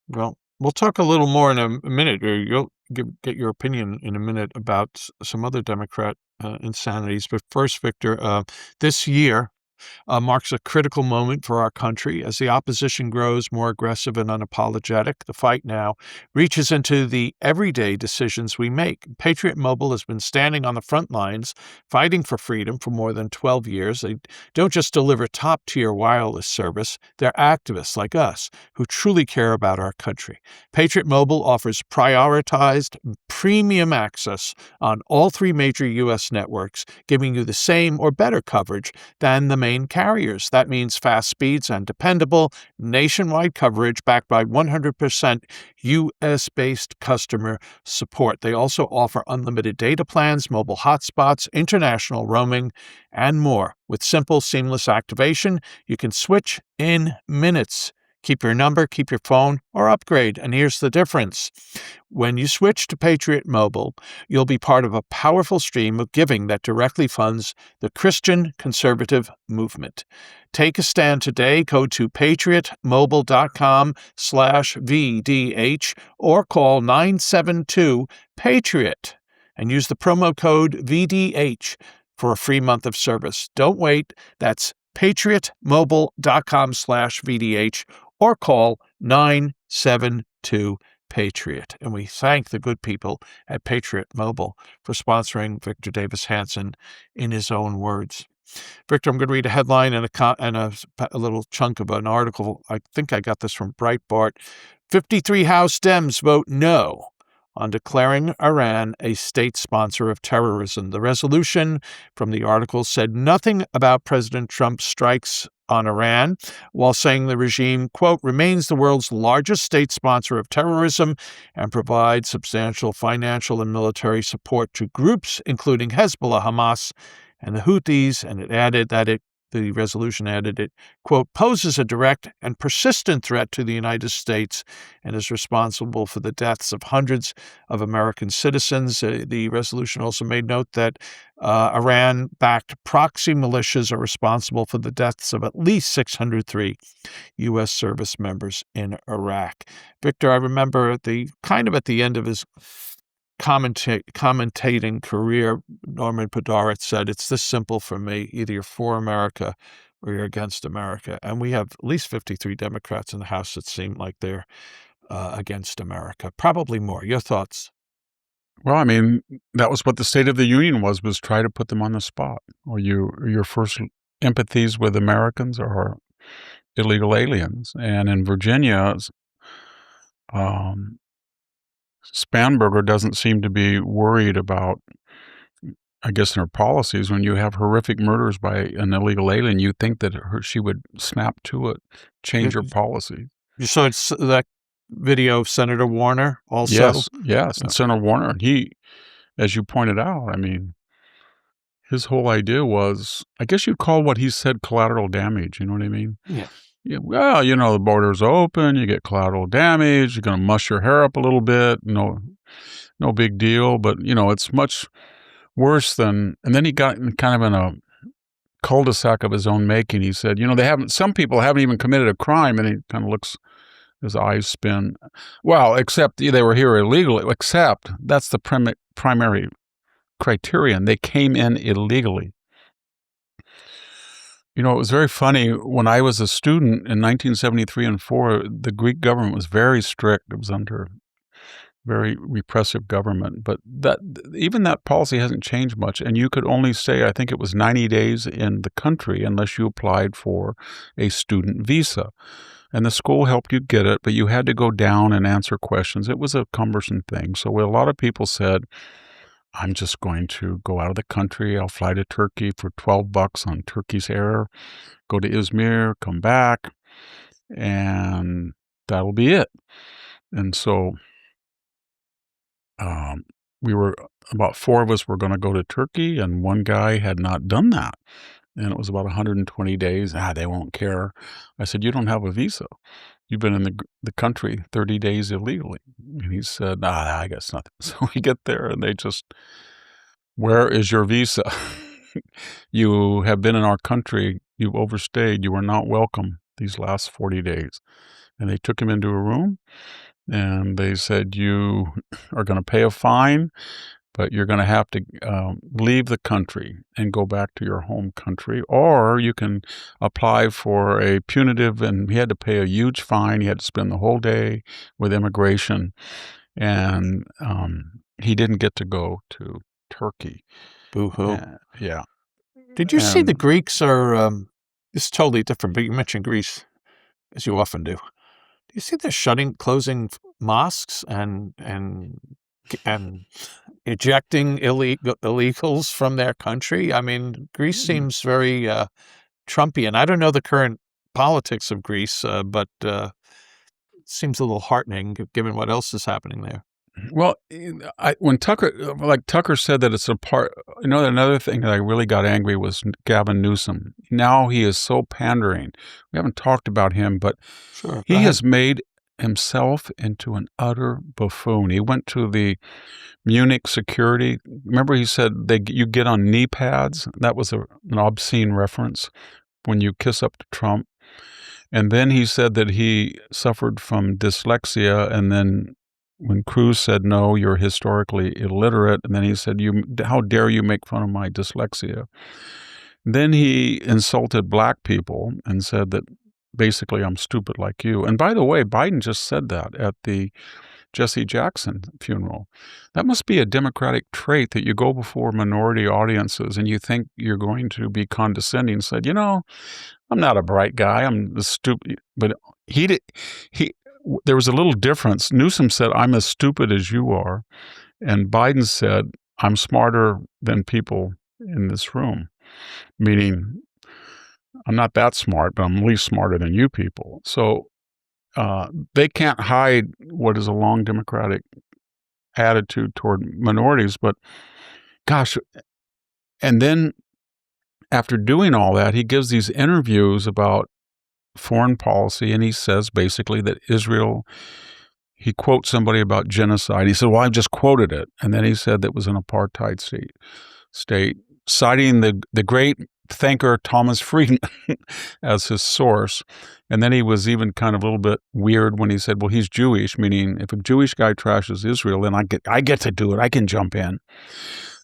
Well, we'll talk a little more in a minute, or you'll get your opinion in a minute about some other Democrat insanities. But first, Victor, this year marks a critical moment for our country as the opposition grows more aggressive and unapologetic. The fight now reaches into the everyday decisions we make. Patriot Mobile has been standing on the front lines, fighting for freedom for more than 12 years. They don't just deliver top-tier wireless service. They're activists like us who truly care about our country. Patriot Mobile offers prioritized premium access on all three major U.S. networks, giving you the same or better coverage than the main carriers. That means fast speeds and dependable nationwide coverage backed by 100% U.S.-based customer support. They also offer unlimited data plans, mobile hotspots, international roaming, and more. With simple, seamless activation, you can switch in minutes. Keep your number, keep your phone, or upgrade. And here's the difference. When you switch to Patriot Mobile, you'll be part of a powerful stream of giving that directly funds the Christian conservative movement. Take a stand today. Go to patriotmobile.com/VDH or call 972-PATRIOT and use the promo code VDH for a free month of service. Don't wait. That's patriotmobile.com/VDH or call 972-PATRIOT. And we thank the good people at Patriot Mobile for sponsoring Victor Davis Hanson in his own words. Victor, I'm going to read a headline and a little chunk of an article. I think I got this from Breitbart. 53 House Dems vote no on declaring Iran a state sponsor of terrorism. The resolution from the article said nothing about President Trump's strikes on Iran, while saying the regime, quote, remains the world's largest state sponsor of terrorism and provides substantial financial and military support to groups including Hezbollah, Hamas, and the Houthis. And it added that the resolution added it, quote, poses a direct and persistent threat to the United States and is responsible for the deaths of hundreds of American citizens. The resolution also made note that Iran-backed proxy militias are responsible for the deaths of at least 603 U.S. service members in Iraq. Victor, I remember at the end of his commentating career, Norman Podhoretz said, it's this simple for me. Either you're for America or you're against America. And we have at least 53 Democrats in the House that seem like they're against America. Probably more. Your thoughts? Well, I mean, that was what the State of the Union was try to put them on the spot. Or your first empathies with Americans or illegal aliens. And in Virginia, Spanberger doesn't seem to be worried about, I guess, in her policies. When you have horrific murders by an illegal alien, you'd think that she would snap to it, change her policy. You saw that video of Senator Warner also? Yes. And Senator Warner, he, as you pointed out, I mean, his whole idea was, I guess you'd call what he said collateral damage. You know what I mean? Yeah. Yeah, well, the border's open, you get collateral damage, you're going to mush your hair up a little bit, no big deal, but, it's much worse than, and then he got kind of in a cul-de-sac of his own making. He said, some people haven't even committed a crime, and he kind of looks, his eyes spin. Well, except they were here illegally, except that's the primary criterion. They came in illegally. It was very funny. When I was a student in 1973 and 4, the Greek government was very strict. It was under very repressive government. But even that policy hasn't changed much. And you could only stay, I think it was 90 days in the country unless you applied for a student visa. And the school helped you get it, but you had to go down and answer questions. It was a cumbersome thing. So a lot of people said, I'm just going to go out of the country. I'll fly to Turkey for $12 on Turkish Air, go to Izmir, come back, and that'll be it. And so about 4 of us were going to go to Turkey, and one guy had not done that. And it was about 120 days. They won't care. I said, you don't have a visa. You've been in the country 30 days illegally. And he said, I guess nothing. So we get there and they just, where is your visa? You have been in our country. You've overstayed. You are not welcome these last 40 days. And they took him into a room and they said, you are going to pay a fine, but you're going to have to leave the country and go back to your home country, or you can apply for a punitive, and he had to pay a huge fine. He had to spend the whole day with immigration, and he didn't get to go to Turkey. Boo-hoo. Yeah. Did you see the Greeks are, this is totally different, but you mentioned Greece, as you often do. Do you see they're closing mosques and ejecting illegals from their country? I mean, Greece seems very Trumpian. I don't know the current politics of Greece, but it seems a little heartening given what else is happening there. Well, when Tucker said that it's a part, another thing that I really got angry was Gavin Newsom. Now he is so pandering. We haven't talked about him, but Sure, he has made himself into an utter buffoon. He went to the Munich security. Remember, he said you get on knee pads. That was an obscene reference when you kiss up to Trump. And then he said that he suffered from dyslexia, and then when Cruz said, no, you're historically illiterate, and then he said, how dare you make fun of my dyslexia? Then he insulted black people and said that basically I'm stupid like you. And by the way, Biden just said that at the Jesse Jackson funeral. That must be a Democratic trait, that you go before minority audiences and you think you're going to be condescending. Said, I'm not a bright guy. I'm the stupid. But there was a little difference. Newsom said, I'm as stupid as you are. And Biden said, I'm smarter than people in this room. Meaning, I'm not that smart, but I'm at least smarter than you people. So they can't hide what is a long Democratic attitude toward minorities. But gosh, and then after doing all that, he gives these interviews about foreign policy, and he says basically that Israel, he quotes somebody about genocide. He said, well, I've just quoted it. And then he said that was an apartheid state, citing the great thinker Thomas Friedman as his source. And then he was even kind of a little bit weird when he said, well, he's Jewish, meaning if a Jewish guy trashes Israel, then I get to do it. I can jump in.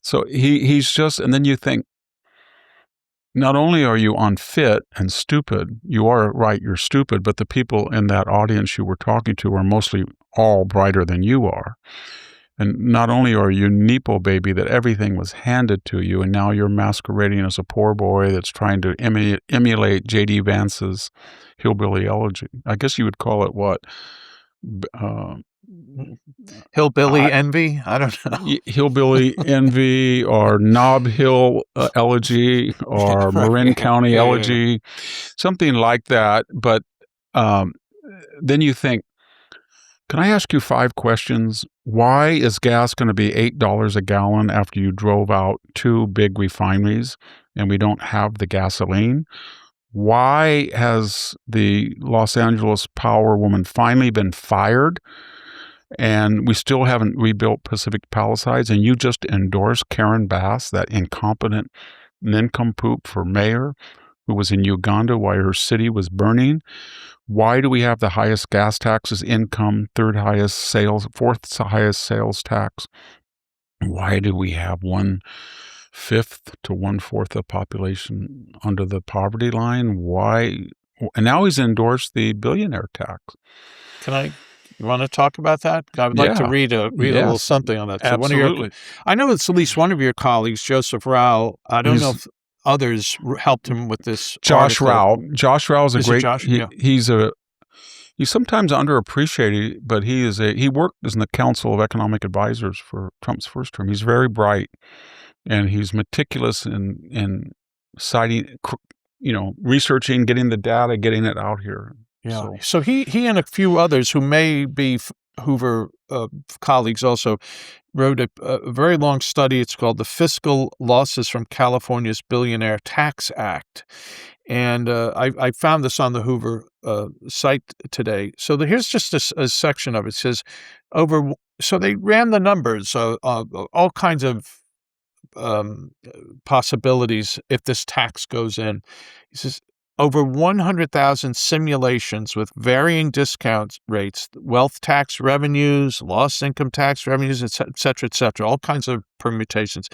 So he's just, and then you think, not only are you unfit and stupid, you are right, you're stupid, but the people in that audience you were talking to are mostly all brighter than you are. And not only are you Nepo baby, that everything was handed to you, and now you're masquerading as a poor boy that's trying to emulate J.D. Vance's hillbilly elegy. I guess you would call it what? Hillbilly envy? I don't know. Hillbilly envy, or Nob Hill elegy, or Marin County elegy, something like that. But then you think, can I ask you 5 questions? Why is gas going to be $8 a gallon after you drove out 2 big refineries and we don't have the gasoline? Why has the Los Angeles power woman finally been fired and we still haven't rebuilt Pacific Palisades, and you just endorsed Karen Bass, that incompetent nincompoop for mayor who was in Uganda while her city was burning? Why do we have the highest gas taxes, income, 3rd highest sales, 4th highest sales tax? Why do we have 1/5 to 1/4 of population under the poverty line? Why? And now he's endorsed the billionaire tax. You want to talk about that? I would like to read a little something on that. So absolutely. I know it's at least one of your colleagues, Joseph Rao. I don't know if others helped him with this. Josh Rao. Josh Rao is a great. He's sometimes underappreciated, but he worked as in the Council of Economic Advisors for Trump's first term. He's very bright, and he's meticulous in citing, researching, getting the data, getting it out here. Yeah. So he and a few others who may be Hoover colleagues also wrote a very long study. It's called The Fiscal Losses from California's Billionaire Tax Act. And I found this on the Hoover site today. So here's just a section of it. It says so they ran the numbers, all kinds of possibilities if this tax goes in. He says, over 100,000 simulations with varying discount rates, wealth tax revenues, lost income tax revenues, et cetera, all kinds of permutations.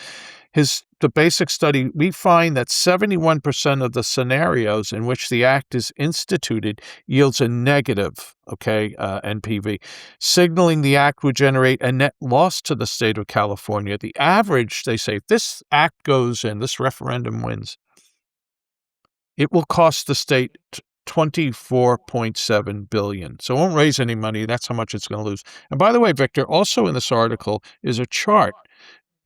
The basic study, we find that 71% of the scenarios in which the act is instituted yields a negative, NPV, signaling the act would generate a net loss to the state of California. The average, they say, if this act goes in, this referendum wins, it will cost the state $24.7 billion. So it won't raise any money. That's how much it's going to lose. And by the way, Victor, also in this article is a chart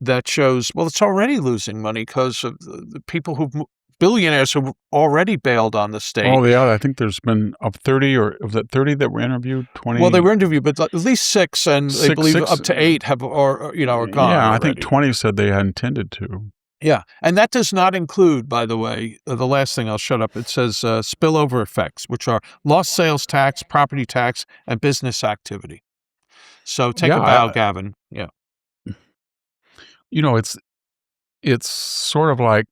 that shows, well, it's already losing money because of the people who've billionaires who already bailed on the state. Oh, yeah, I think there's been up 30, or was it 30 that were interviewed? 20? Well, they were interviewed, but at least 6, and they believe up to 8 have, are gone. Yeah, I already. think 20 said they had intended to. Yeah, and that does not include, by the way, the last thing, I'll shut up. It says spillover effects, which are lost sales tax, property tax, and business activity. So take a bow, Gavin. Yeah. It's sort of like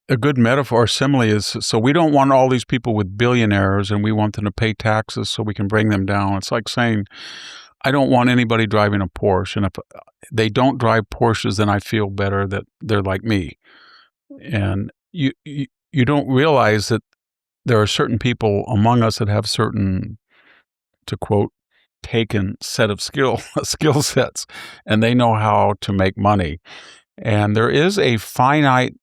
a good metaphor, simile is, so we don't want all these people with billionaires and we want them to pay taxes so we can bring them down. It's like saying, I don't want anybody driving a Porsche. And if they don't drive Porsches, then I feel better that they're like me. And you don't realize that there are certain people among us that have certain, to quote, taken set of skill sets, and they know how to make money. And there is a finite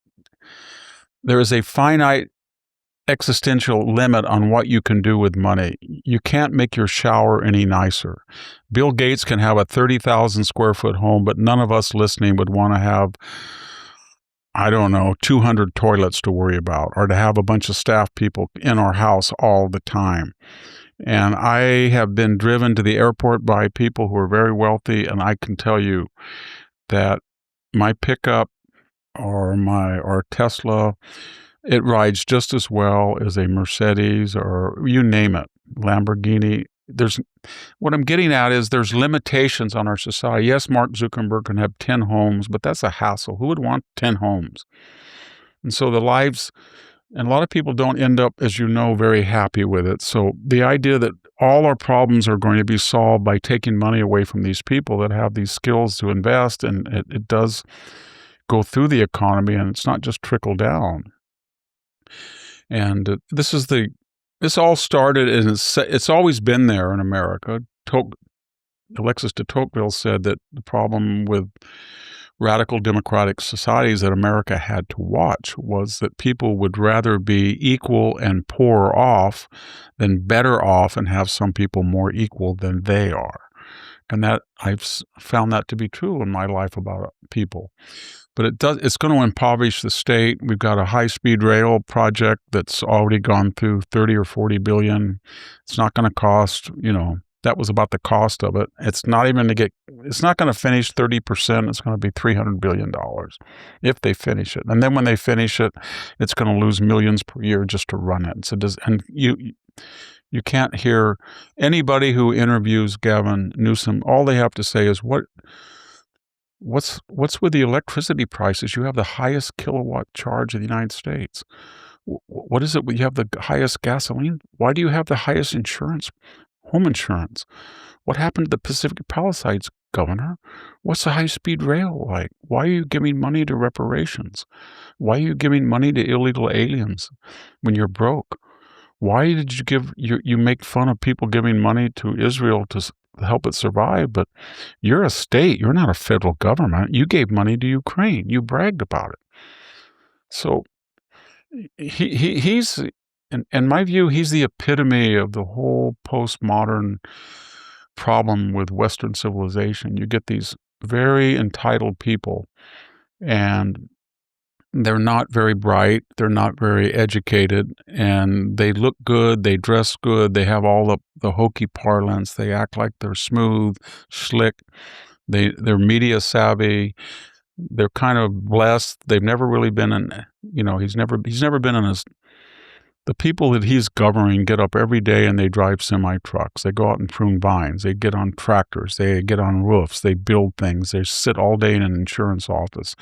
existential limit on what you can do with money. You can't make your shower any nicer. Bill Gates can have a 30,000 square foot home, but none of us listening would want to have, I don't know, 200 toilets to worry about, or to have a bunch of staff people in our house all the time. And I have been driven to the airport by people who are very wealthy, and I can tell you that my pickup or Tesla, it rides just as well as a Mercedes, or you name it, Lamborghini. What I'm getting at is there's limitations on our society. Yes, Mark Zuckerberg can have 10 homes, but that's a hassle. Who would want 10 homes? And so and a lot of people don't end up, as you know, very happy with it. So the idea that all our problems are going to be solved by taking money away from these people that have these skills to invest, and it does go through the economy, and it's not just trickle down. And this all started, and it's always been there in America. Alexis de Tocqueville said that the problem with radical democratic societies that America had to watch was that people would rather be equal and poorer off than better off and have some people more equal than they are. And that I've found that to be true in my life about people. But it's going to impoverish the state. We've got a high-speed rail project that's already gone through 30 or 40 billion. It's not going to cost, that was about the cost of it. It's not going to finish 30%. It's going to be $300 billion if they finish it. And then when they finish it, it's going to lose millions per year just to run it. So you can't hear anybody who interviews Gavin Newsom. All they have to say is, what's with the electricity prices? You have the highest kilowatt charge in the United States. What is it? You have the highest gasoline. Why do you have the highest insurance? Home insurance. What happened to the Pacific Palisades, Governor? What's the high-speed rail like? Why are you giving money to reparations? Why are you giving money to illegal aliens when you're broke? Why did you make fun of people giving money to Israel to help it survive, but you're a state, you're not a federal government. You gave money to Ukraine. You bragged about it. So he's, in my view, he's the epitome of the whole postmodern problem with Western civilization. You get these very entitled people, and they're not very bright, they're not very educated, and they look good, they dress good, they have all the hokey parlance, they act like they're smooth, slick, they're media savvy, they're kind of blessed. They've never really been he's never been in the people that he's governing get up every day and they drive semi-trucks. They go out and prune vines. They get on tractors. They get on roofs. They build things. They sit all day in an insurance office.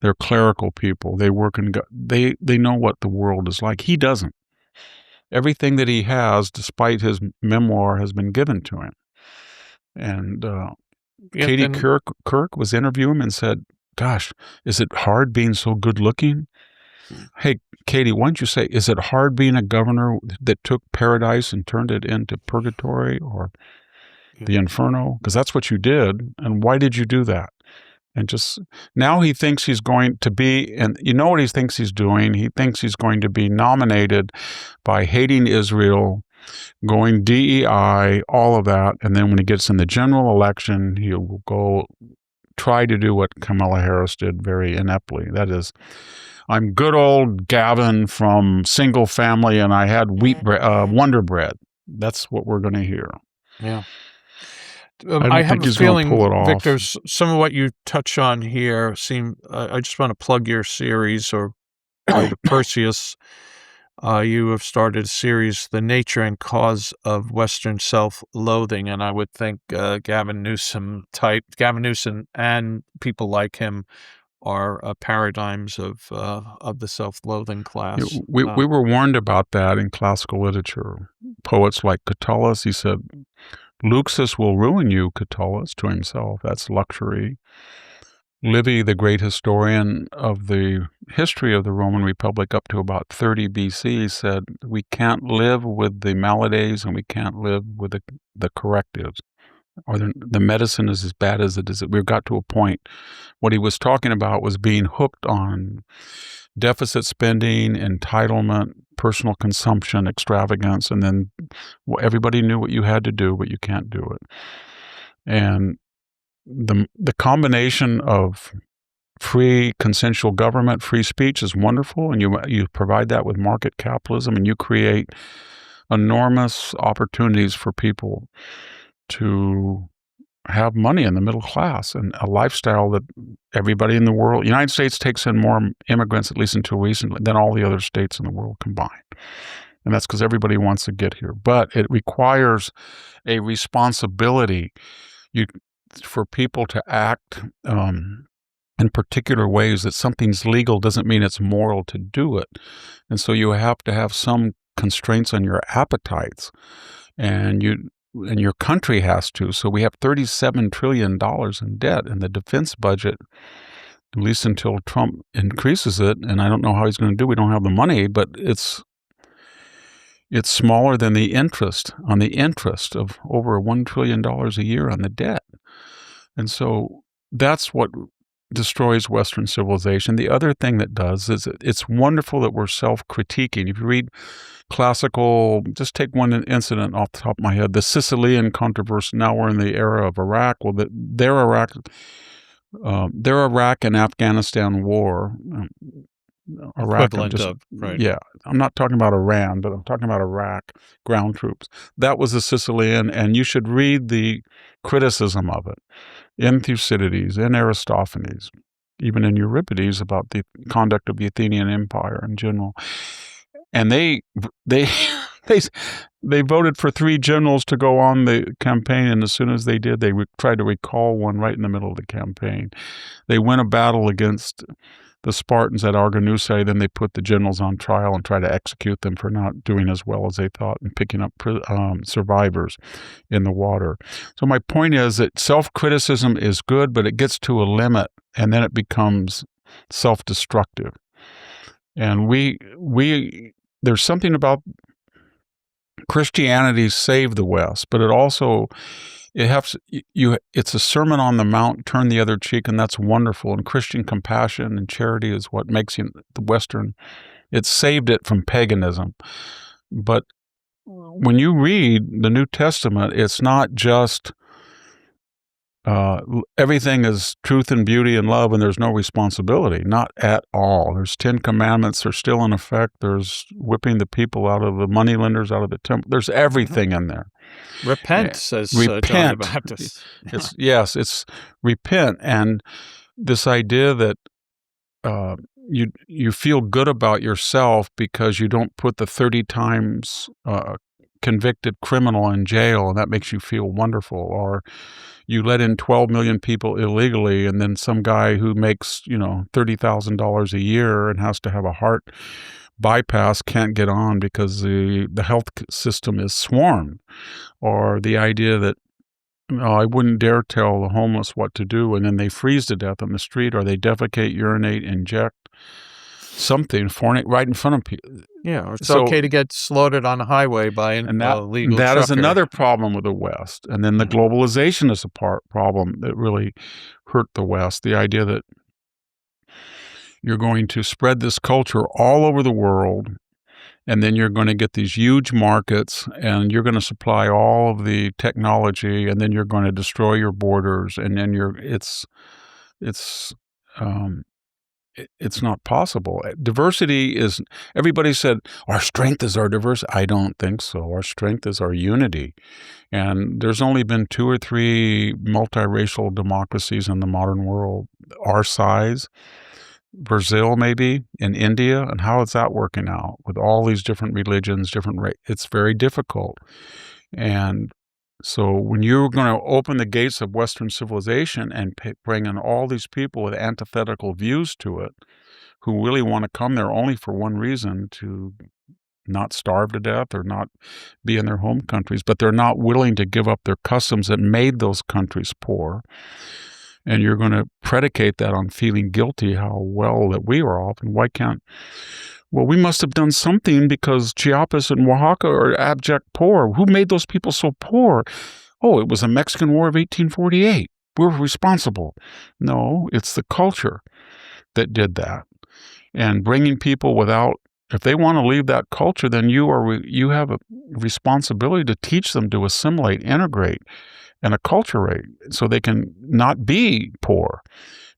They're clerical people. They work they know what the world is like. He doesn't. Everything that he has, despite his memoir, has been given to him. And Katie Kirk was interviewing him and said, "Gosh, is it hard being so good looking?" Hey, Katie, why don't you say, is it hard being a governor that took paradise and turned it into purgatory or the inferno? Because that's what you did. And why did you do that? And just now he thinks he's going to be, and you know what he thinks he's doing? He thinks he's going to be nominated by hating Israel, going DEI, all of that. And then when he gets in the general election, he will go try to do what Kamala Harris did very ineptly. That is, I'm good old Gavin from single family, and I had Wonder Bread. That's what we're going to hear. Yeah. I don't I have think a he's going to feeling, pull it off. Victor, some of what you touch on here seem. I just want to plug your series or the Perseus. You have started a series, The Nature and Cause of Western Self-Loathing, and I would think Gavin Newsom and people like him are paradigms of the self-loathing class. We were warned about that in classical literature. Poets like Catullus, he said, Luxus will ruin you, Catullus, to himself. That's luxury. Livy, the great historian of the history of the Roman Republic up to about 30 BC, said, we can't live with the maladies and we can't live with the correctives. Or the medicine is as bad as it is. We've got to a point. What he was talking about was being hooked on deficit spending, entitlement, personal consumption, extravagance, and then everybody knew what you had to do, but you can't do it. And the combination of free consensual government, free speech is wonderful, and you provide that with market capitalism, and you create enormous opportunities for people to have money in the middle class and a lifestyle that everybody in the world, United States takes in more immigrants, at least until recently, than all the other states in the world combined. And that's because everybody wants to get here. But it requires a responsibility for people to act in particular ways. That something's legal doesn't mean it's moral to do it. And so you have to have some constraints on your appetites. And your country has to. So we have $37 trillion in debt, and the defense budget, at least until Trump increases it, and I don't know how he's going to do. We don't have the money, but it's smaller than the interest of over $1 trillion a year on the debt. And so that's what destroys Western civilization. The other thing that does is it's wonderful that we're self-critiquing. If you read classical, just take one incident off the top of my head, the Sicilian controversy. Now we're in the era of Iraq. Well, their Iraq and Afghanistan war, Iraq, right? Yeah, I'm not talking about Iran, but I'm talking about Iraq ground troops. That was the Sicilian, and you should read the criticism of it in Thucydides, in Aristophanes, even in Euripides about the conduct of the Athenian Empire in general. And they voted for 3 generals to go on the campaign, and as soon as they did, they tried to recall one right in the middle of the campaign. They win a battle against the Spartans at Arginusae, then they put the generals on trial and try to execute them for not doing as well as they thought and picking up survivors in the water. So my point is that self-criticism is good, but it gets to a limit, and then it becomes self-destructive. And there's something about Christianity saved the West, but it also it's a Sermon on the Mount, turn the other cheek, and that's wonderful. And Christian compassion and charity is what makes the Western, it saved it from paganism. But when you read the New Testament, it's not just everything is truth and beauty and love, and there's no responsibility. Not at all. There's 10 commandments are still in effect. There's whipping the people out of the moneylenders, out of the temple. There's everything in there. Repent, says John the Baptist. It's repent. And this idea that you feel good about yourself because you don't put the 30 times convicted criminal in jail, and that makes you feel wonderful. Or you let in 12 million people illegally, and then some guy who makes, $30,000 a year and has to have a heart bypass can't get on because the health system is swarmed. Or the idea that I wouldn't dare tell the homeless what to do, and then they freeze to death on the street, or they defecate, urinate, inject something, fornicate right in front of people. Yeah, or it's okay to get slaughtered on the highway by a legal that trucker. Is another problem with the West. And then the globalization is a problem that really hurt the West. The idea that you're going to spread this culture all over the world, and then you're going to get these huge markets, and you're going to supply all of the technology, and then you're going to destroy your borders, and then It's um, it's not possible. Diversity is, everybody said, our strength is our diversity. I don't think so. Our strength is our unity. And there's only been 2 or 3 multiracial democracies in the modern world, our size. Brazil, maybe, in India. And how is that working out with all these different religions, different it's very difficult. And so when you're going to open the gates of Western civilization and bring in all these people with antithetical views to it, who really want to come there only for one reason, to not starve to death or not be in their home countries, but they're not willing to give up their customs that made those countries poor. And you're going to predicate that on feeling guilty how well that we are off, and why can't... Well, we must have done something because Chiapas and Oaxaca are abject poor. Who made those people so poor? Oh, it was the Mexican War of 1848. We're responsible. No, it's the culture that did that. And bringing people without, if they want to leave that culture, then you have a responsibility to teach them to assimilate, integrate, and acculturate so they can not be poor.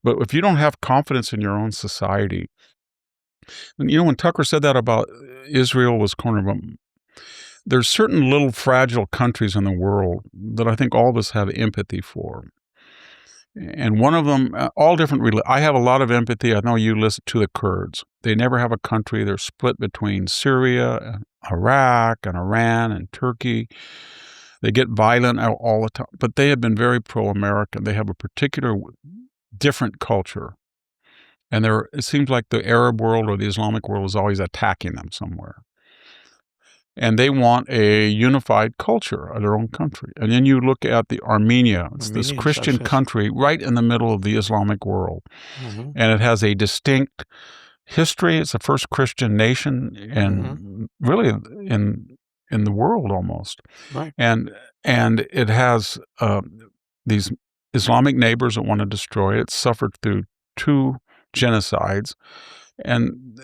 But if you don't have confidence in your own society, and when Tucker said that about Israel was cornered, there's certain little fragile countries in the world that I think all of us have empathy for. And one of them, all different, I have a lot of empathy. I know you listen to the Kurds. They never have a country. They're split between Syria, and Iraq, and Iran, and Turkey. They get violent all the time, but they have been very pro-American. They have a particular different culture. And it seems like the Arab world or the Islamic world is always attacking them somewhere. And they want a unified culture of their own country. And then you look at the Armenia. It's this Christian country right in the middle of the Islamic world. Mm-hmm. And it has a distinct history. It's the first Christian nation and really in the world almost. Right. And it has these Islamic neighbors that want to destroy it. It's suffered through 2 genocides, and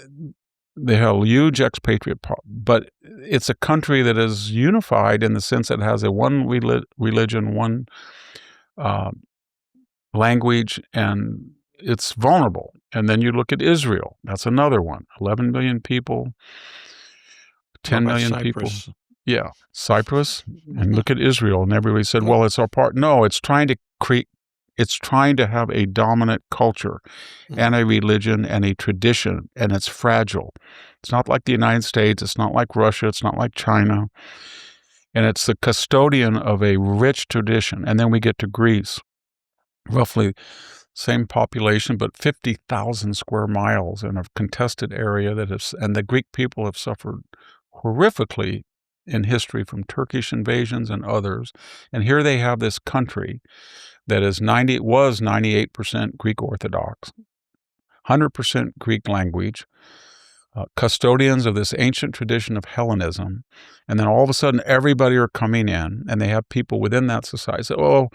they have a huge expatriate problem. But it's a country that is unified in the sense that it has a one religion, one language, and it's vulnerable. And then you look at Israel. That's another one. 11 million people, 10 million people. Yeah, Cyprus. And look at Israel. And everybody said, well, it's our part. No, it's trying to create... It's trying to have a dominant culture and a religion and a tradition, and it's fragile. It's not like the United States. It's not like Russia. It's not like China. And it's the custodian of a rich tradition. And then we get to Greece, roughly same population, but 50,000 square miles in a contested area and the Greek people have suffered horrifically in history from Turkish invasions and others. And here they have this country that was 98% Greek Orthodox, 100% Greek language, custodians of this ancient tradition of Hellenism. And then all of a sudden, everybody are coming in, and they have people within that society say, oh,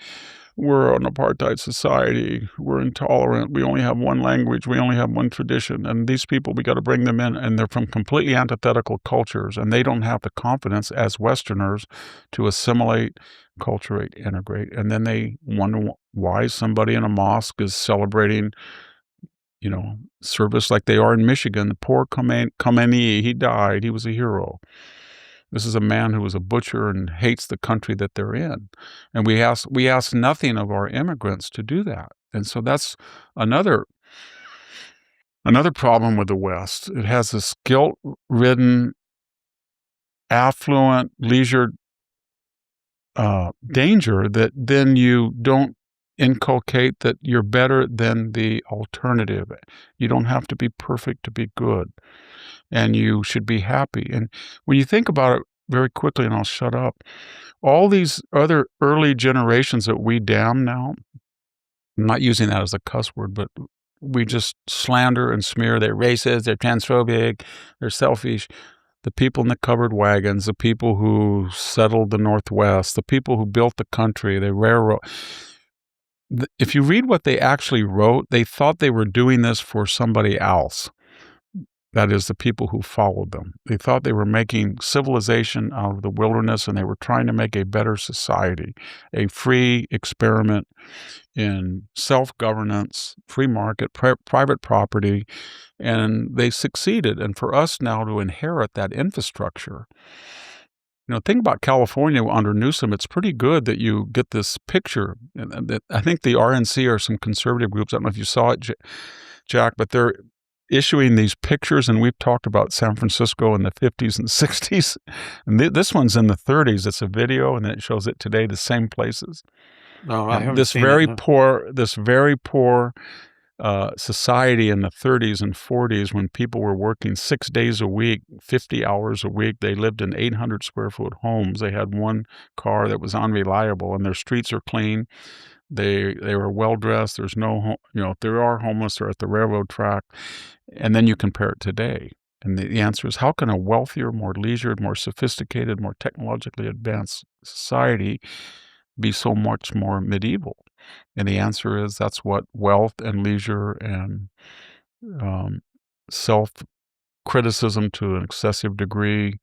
we're an apartheid society. We're intolerant. We only have one language. We only have one tradition. And these people, we got to bring them in. And they're from completely antithetical cultures. And they don't have the confidence as Westerners to assimilate, culturate, integrate. And then they wonder why somebody in a mosque is celebrating, service like they are in Michigan. The poor Khomeini, he died. He was a hero. This is a man who was a butcher and hates the country that they're in. And we ask nothing of our immigrants to do that. And so that's another problem with the West. It has this guilt-ridden, affluent, leisured danger that then you don't inculcate that you're better than the alternative. You don't have to be perfect to be good. And you should be happy. And when you think about it very quickly, and I'll shut up, all these other early generations that we damn now, I'm not using that as a cuss word, but we just slander and smear. They're racist, they're transphobic, they're selfish. The people in the covered wagons, the people who settled the Northwest, the people who built the country, the railroad. If you read what they actually wrote, they thought they were doing this for somebody else. That is, the people who followed them. They thought they were making civilization out of the wilderness, and they were trying to make a better society, a free experiment in self-governance, free market, private property, and they succeeded. And for us now to inherit that infrastructure, think about California under Newsom. It's pretty good that you get this picture. And that I think the RNC are some conservative groups. I don't know if you saw it, Jack, but they're issuing these pictures, and we've talked about San Francisco in the 50s and 60s. And this one's in the 30s. It's a video, and then it shows it today, the same places. No, I haven't This seen very it, no. poor society in the 30s and 40s, when people were working 6 days a week, 50 hours a week. They lived in 800 square foot homes. They had one car that was unreliable, and their streets are clean. They were well dressed. There's no, if there are homeless, they're at the railroad track. And then you compare it today. And the answer is, how can a wealthier, more leisured, more sophisticated, more technologically advanced society be so much more medieval? And the answer is, that's what wealth and leisure and self-criticism to an excessive degree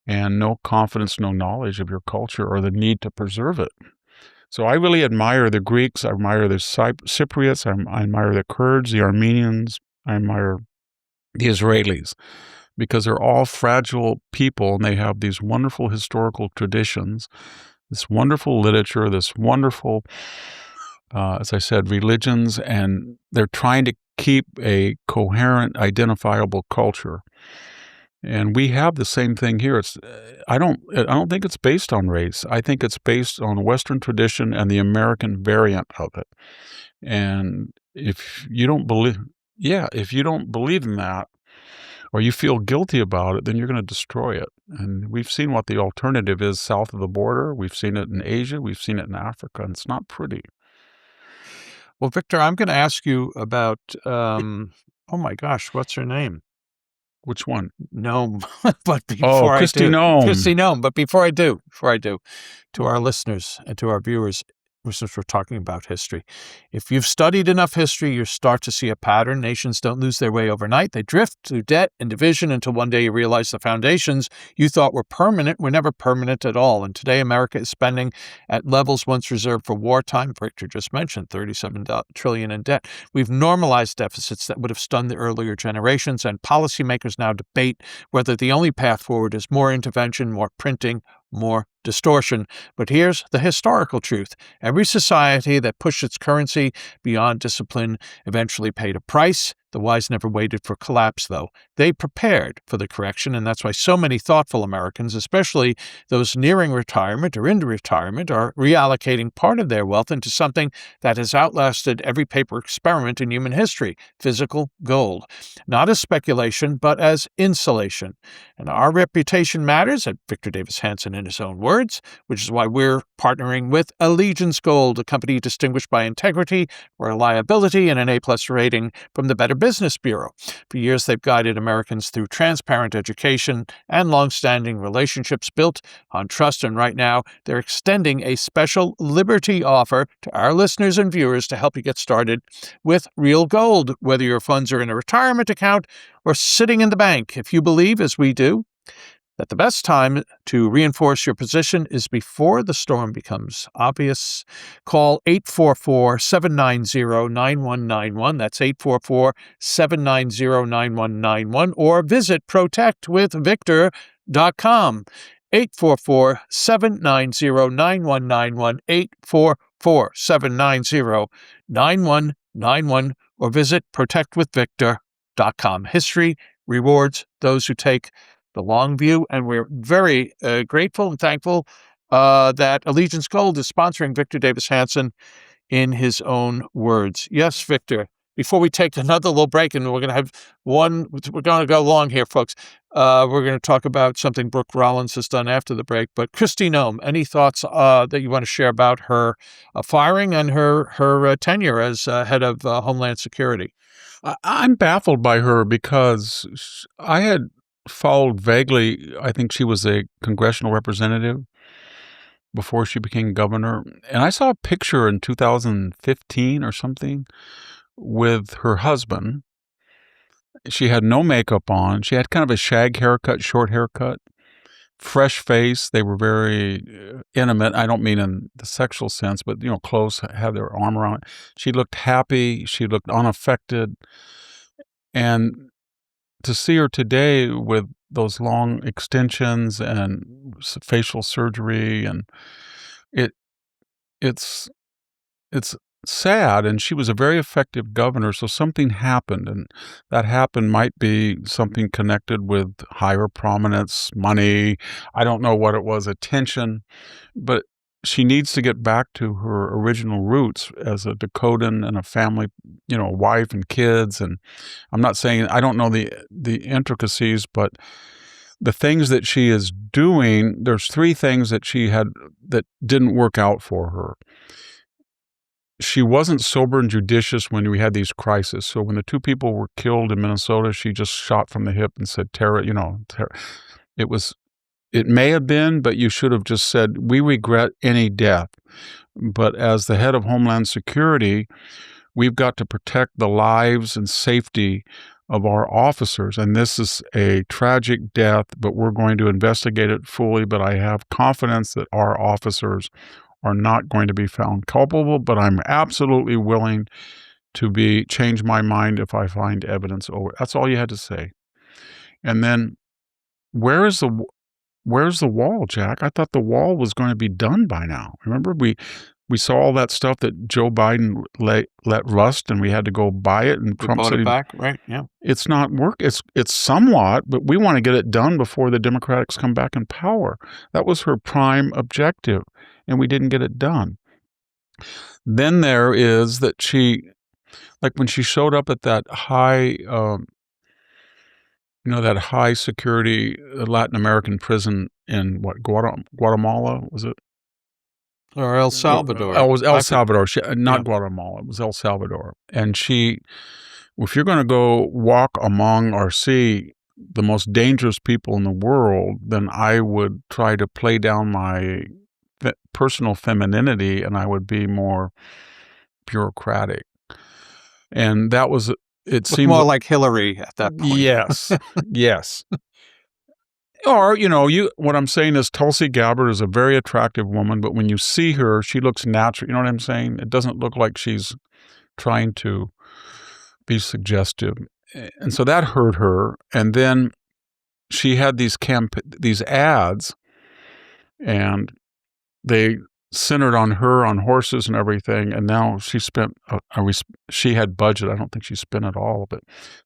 and no confidence, no knowledge of your culture, or the need to preserve it. So I really admire the Greeks. I admire the Cypriots. I admire the Kurds, the Armenians. I admire the Israelis, because they're all fragile people, and they have these wonderful historical traditions, this wonderful literature, this wonderful, as I said, religions, and they're trying to keep a coherent, identifiable culture. And we have the same thing here. I don't think it's based on race. I think it's based on Western tradition and the American variant of it. And if you don't believe in that, or you feel guilty about it, then you're going to destroy it. And we've seen what the alternative is south of the border. We've seen it in Asia. We've seen it in Africa, and it's not pretty. Well, Victor, I'm going to ask you about, oh my gosh, what's her name? Which one? Noem. But before Christy I do, Noem. Christy Noem. But before I do, to our listeners and to our viewers, since we're talking about history, if you've studied enough history, you start to see a pattern. Nations don't lose their way overnight. They drift through debt and division until one day you realize the foundations you thought were permanent were never permanent at all. And today, America is spending at levels once reserved for wartime. Victor just mentioned $37 trillion in debt. We've normalized deficits that would have stunned the earlier generations, and policymakers now debate whether the only path forward is more intervention, more printing, more distortion. But here's the historical truth. Every society that pushed its currency beyond discipline eventually paid a price. The wise never waited for collapse, though. They prepared for the correction, and that's why so many thoughtful Americans, especially those nearing retirement or into retirement, are reallocating part of their wealth into something that has outlasted every paper experiment in human history, physical gold. Not as speculation, but as insulation. And our reputation matters, at Victor Davis Hanson in his own words, which is why we're partnering with Allegiance Gold, a company distinguished by integrity, reliability, and an A-plus rating from the Better Business Bureau. For years, they've guided Americans through transparent education and long-standing relationships built on trust. And right now, they're extending a special Liberty offer to our listeners and viewers to help you get started with real gold, whether your funds are in a retirement account or sitting in the bank. If you believe, as we do, that the best time to reinforce your position is before the storm becomes obvious, call 844-790-9191. That's 844-790-9191, or visit protectwithvictor.com. 844-790-9191, 844-790-9191, or visit protectwithvictor.com. History rewards those who take the long view, and we're very grateful and thankful that Allegiance Gold is sponsoring Victor Davis Hanson in his own words. Yes, Victor, before we take another little break, and we're going to go long here, folks. We're going to talk about something Brooke Rollins has done after the break. But Christy Noem, any thoughts that you want to share about her firing and her tenure as head of Homeland Security? I'm baffled by her, because I had followed vaguely. I think she was a congressional representative before she became governor. And I saw a picture in 2015 or something with her husband. She had no makeup on. She had kind of a shag haircut, short haircut, fresh face. They were very intimate. I don't mean in the sexual sense, but, close, had their arm around it. She looked happy. She looked unaffected. And to see her today with those long extensions and facial surgery, and it it's it's sad. And she was a very effective governor, so something happened, and that happened might be something connected with higher prominence, money. I don't know what it was, attention, but she needs to get back to her original roots as a Dakotan and a family, wife and kids. And I'm not saying I don't know the intricacies, but the things that she is doing, there's three things that she had that didn't work out for her. She wasn't sober and judicious when we had these crises. So when the two people were killed in Minnesota, she just shot from the hip and said, "Terror, it may have been, but you should have just said, we regret any death." But as the head of Homeland Security, we've got to protect the lives and safety of our officers. And this is a tragic death, but we're going to investigate it fully. But I have confidence that our officers are not going to be found culpable, but I'm absolutely willing to change my mind if I find evidence over. That's all you had to say. And then where's the wall, Jack? I thought the wall was going to be done by now. Remember, we saw all that stuff that Joe Biden let rust, and we had to go buy it, and Trump said it back, right? Yeah. It's not work. It's somewhat, but we want to get it done before the Democrats come back in power. That was her prime objective, and we didn't get it done. Then there is that like when she showed up at that high, that high security Latin American prison in Guatemala, was it? Or El Salvador. Oh, it was El Salvador. Not Guatemala. It was El Salvador. And if you're going to go walk among or see the most dangerous people in the world, then I would try to play down my personal femininity, and I would be more bureaucratic. And that was, it seemed more like Hillary at that point. Yes, yes. Or, what I'm saying is Tulsi Gabbard is a very attractive woman, but when you see her, she looks natural. You know what I'm saying? It doesn't look like she's trying to be suggestive. And so that hurt her. And then she had these ads, and they centered on her, on horses and everything. And now she spent, she had budget. I don't think she spent it all, but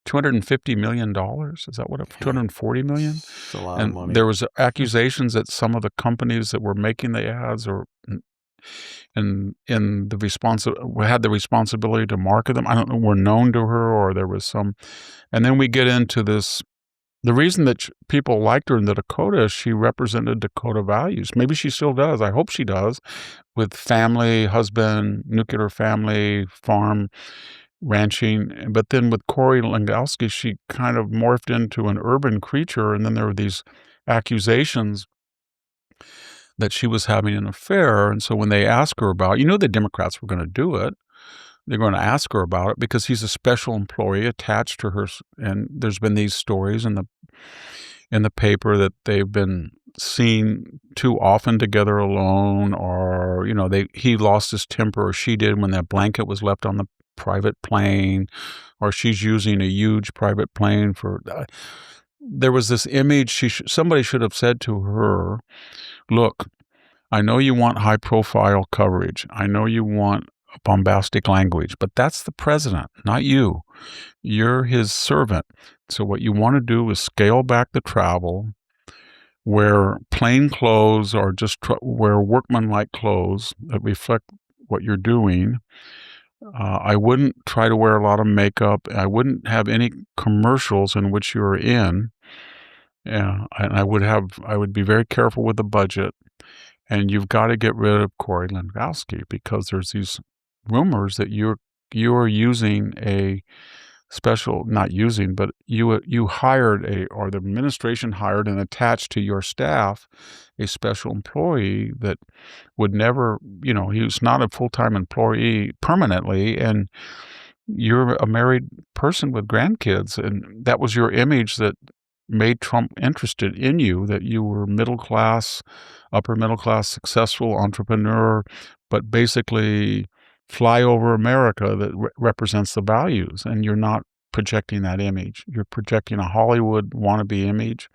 $250 million. Is that what $240 million? It's a lot of money. There was accusations that some of the companies that were making the ads had the responsibility to market them. I don't know, were known to her, or there was some. And then we get into this. The reason that people liked her in the Dakota is she represented Dakota values. Maybe she still does. I hope she does, with family, husband, nuclear family, farm, ranching. But then with Corey Langowski, she kind of morphed into an urban creature. And then there were these accusations that she was having an affair. And so when they asked her about, the Democrats were going to do it. They're going to ask her about it because he's a special employee attached to her. And there's been these stories in the paper that they've been seen too often together alone, or, he lost his temper, or she did, when that blanket was left on the private plane, or she's using a huge private plane for. There was this image. Somebody should have said to her, "Look, I know you want high profile coverage. I know you want bombastic language, but that's the president, not you. You're his servant. So what you want to do is scale back the travel, wear plain clothes, or just wear workmanlike clothes that reflect what you're doing. I wouldn't try to wear a lot of makeup. I wouldn't have any commercials in which you're in. Yeah, and I would be very careful with the budget. And you've got to get rid of Corey Langowski, because there's these rumors that you're using a special, not using, but you hired or the administration hired and attached to your staff a special employee that would never, he was not a full-time employee permanently, and you're a married person with grandkids, and that was your image that made Trump interested in you, that you were middle class, upper middle class, successful entrepreneur, but basically flyover America that represents the values, and you're not projecting that image. You're projecting a Hollywood wannabe image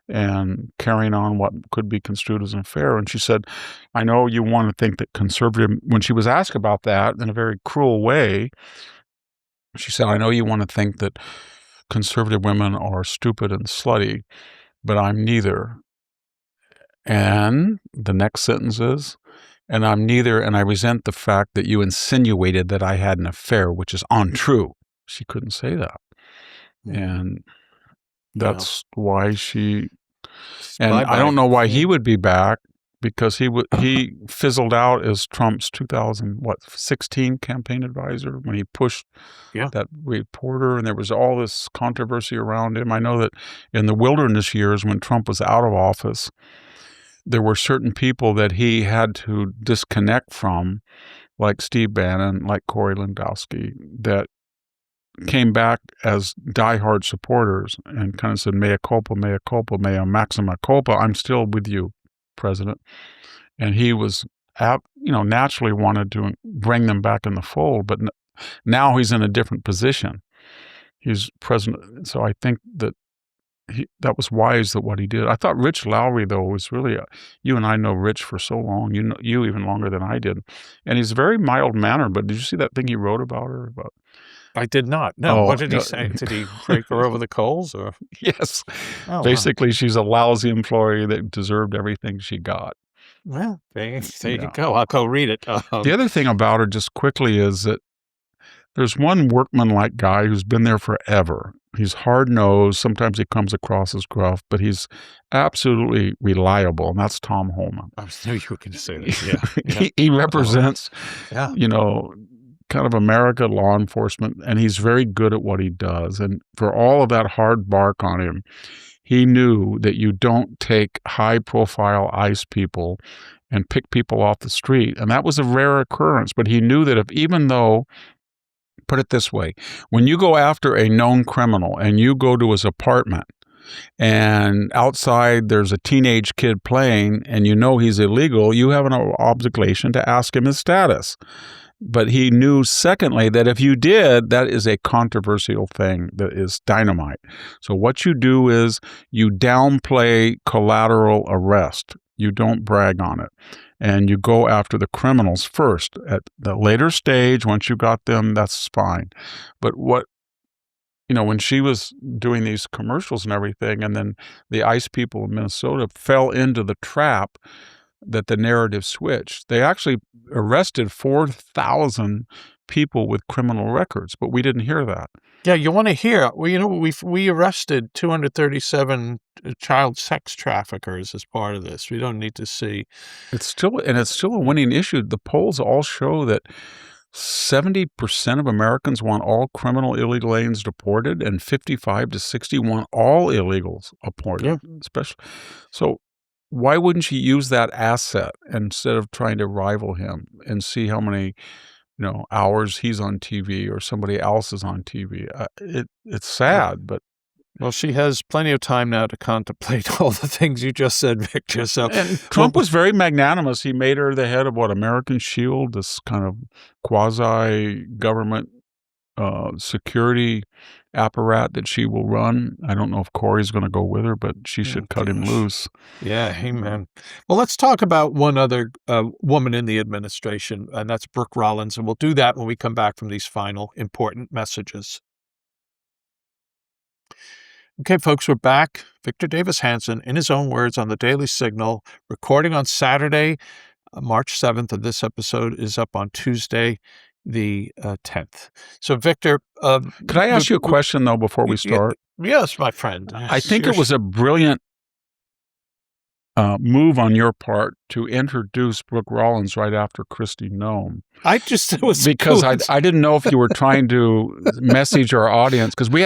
and carrying on what could be construed as unfair. And she said, I know you want to think that conservative, when she was asked about that in a very cruel way, she said, I know you want to think that conservative women are stupid and slutty, but I'm neither. And the next sentence is, and I'm neither, and I resent the fact that you insinuated that I had an affair, which is untrue. She couldn't say that. And that's why she, and I don't know why he would be back, because he fizzled out as Trump's 2016 campaign advisor when he pushed that reporter, and there was all this controversy around him. I know that in the wilderness years when Trump was out of office, there were certain people that he had to disconnect from, like Steve Bannon, like Corey Lewandowski, that came back as diehard supporters and kind of said, mea culpa, maxima culpa, I'm still with you, President. And he was, naturally wanted to bring them back in the fold, but now he's in a different position. He's president. So I think that that was wise that what he did. I thought Rich Lowry, though, was really, you and I know Rich for so long, you even longer than I did. And he's very mild-mannered, but did you see that thing he wrote about her? I did not. No. What did he say? Did he break her over the coals? Or? Yes. Oh, basically, she's a lousy employee that deserved everything she got. Well, there you go. I'll go read it. The other thing about her, just quickly, is that there's one workman-like guy who's been there forever. He's hard-nosed. Sometimes he comes across as gruff, but he's absolutely reliable, and that's Tom Homan. I knew you were going to say that. Yeah. He represents, kind of America law enforcement, and he's very good at what he does. And for all of that hard bark on him, he knew that you don't take high-profile ICE people and pick people off the street. And that was a rare occurrence, but he knew that even though, put it this way, when you go after a known criminal and you go to his apartment and outside there's a teenage kid playing and you know he's illegal, you have an obligation to ask him his status. But he knew, secondly, that if you did, that is a controversial thing that is dynamite. So what you do is you downplay collateral arrest. You don't brag on it. And you go after the criminals first. At the later stage, once you got them, that's fine. But when she was doing these commercials and everything, and then the ICE people in Minnesota fell into the trap that the narrative switched. They actually arrested 4,000 people with criminal records, but we didn't hear that. Yeah, you want to hear. Well, we arrested 237 child sex traffickers as part of this. We don't need to see. It's still a winning issue. The polls all show that 70% of Americans want all criminal illegal aliens deported, and 55 to 60 want all illegals deported. Yeah. So why wouldn't she use that asset instead of trying to rival him and see how many, hours he's on TV or somebody else is on TV? It's sad, but. Well, she has plenty of time now to contemplate all the things you just said, Victor. And Trump was very magnanimous. He made her the head of American Shield, this kind of quasi-government security apparat that she will run. I don't know if Corey's going to go with her, but she should cut him loose. Yeah, amen. Well, let's talk about one other woman in the administration, and that's Brooke Rollins, and we'll do that when we come back from these final important messages. Okay, folks, we're back. Victor Davis Hanson, in his own words, on the Daily Signal, recording on Saturday, March 7th, and this episode is up on Tuesday, the 10th. So, Victor... Could I ask you a question, though, before we start? Yes, my friend. I think it was a brilliant move on your part to introduce Brooke Rollins right after Kristi Noem. Because I didn't know if you were trying to message our audience, because we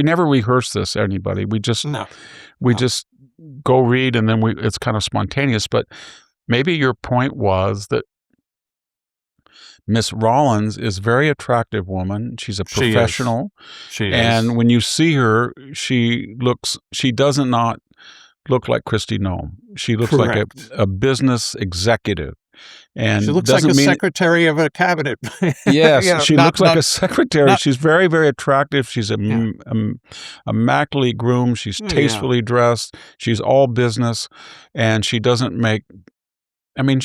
never rehearsed this, anybody. We just go read, and then it's kind of spontaneous. But maybe your point was that Miss Rollins is a very attractive woman. She's a She is. professional. She is. And when you see her, she does not look like Kristi Noem. She looks like Correct. a business executive. And She looks like a secretary of a cabinet. Yes, she looks like a secretary. not- She's very, very attractive. She's Yeah. immaculately groomed. She's Yeah. tastefully dressed. She's all business, and she doesn't make. I mean,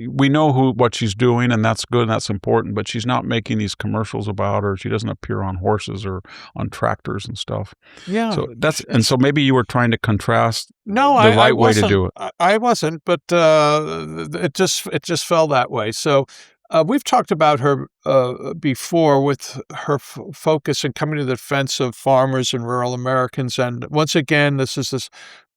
we know what she's doing, and that's good and that's important, but she's not making these commercials about her. She doesn't appear on horses or on tractors and stuff. Yeah. So maybe you were trying to contrast No, the I right way to wasn't. do it. I wasn't, but it just fell that way. So we've talked about her before with her focus and coming to the defense of farmers and rural Americans. And once again, this is this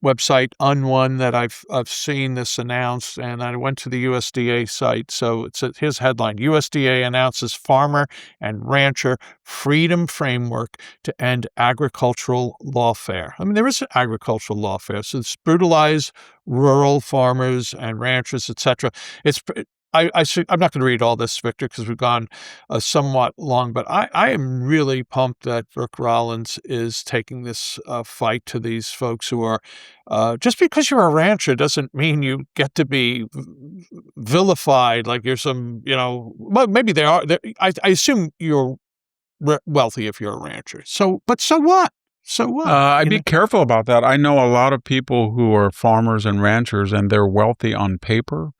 website Un1 that I've seen this announced, and I went to the USDA site. So it's his headline: USDA announces farmer and rancher freedom framework to end agricultural lawfare. I mean, there is an agricultural lawfare, so it's brutalize rural farmers and ranchers, etc. I'm not going to read all this, Victor, because we've gone somewhat long, but I am really pumped that Rick Rollins is taking this fight to these folks who are, just because you're a rancher doesn't mean you get to be vilified like you're some, well, maybe they are. I assume you're wealthy if you're a rancher. But so what? So what? I'd be careful about that. I know a lot of people who are farmers and ranchers, and they're wealthy on paper.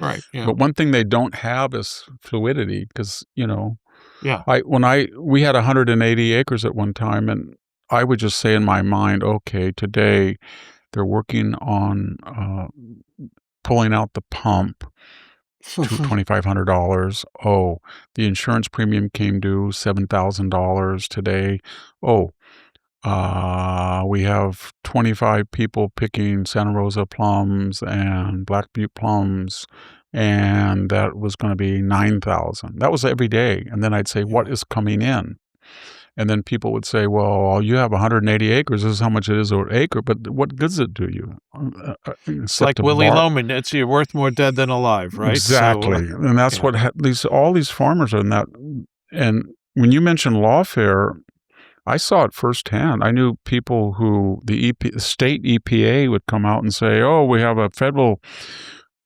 Right. Yeah. But one thing they don't have is fluidity, because Yeah. we had 180 acres at one time, and I would just say in my mind, okay, today they're working on pulling out the pump to $2,500. Oh, the insurance premium came due $7,000 today. Oh. We have 25 people picking Santa Rosa plums and Black Butte plums, and that was going to be 9,000. That was every day. And then I'd say, what is coming in? And then people would say, well, you have 180 acres. This is how much it is an acre. But what good does it do you? It's like Willie Loman. It's you're worth more dead than alive, right? Exactly. And that's what all these farmers are in that. And when you mention lawfare, I saw it firsthand. I knew people who the state EPA would come out and say, oh, we have a federal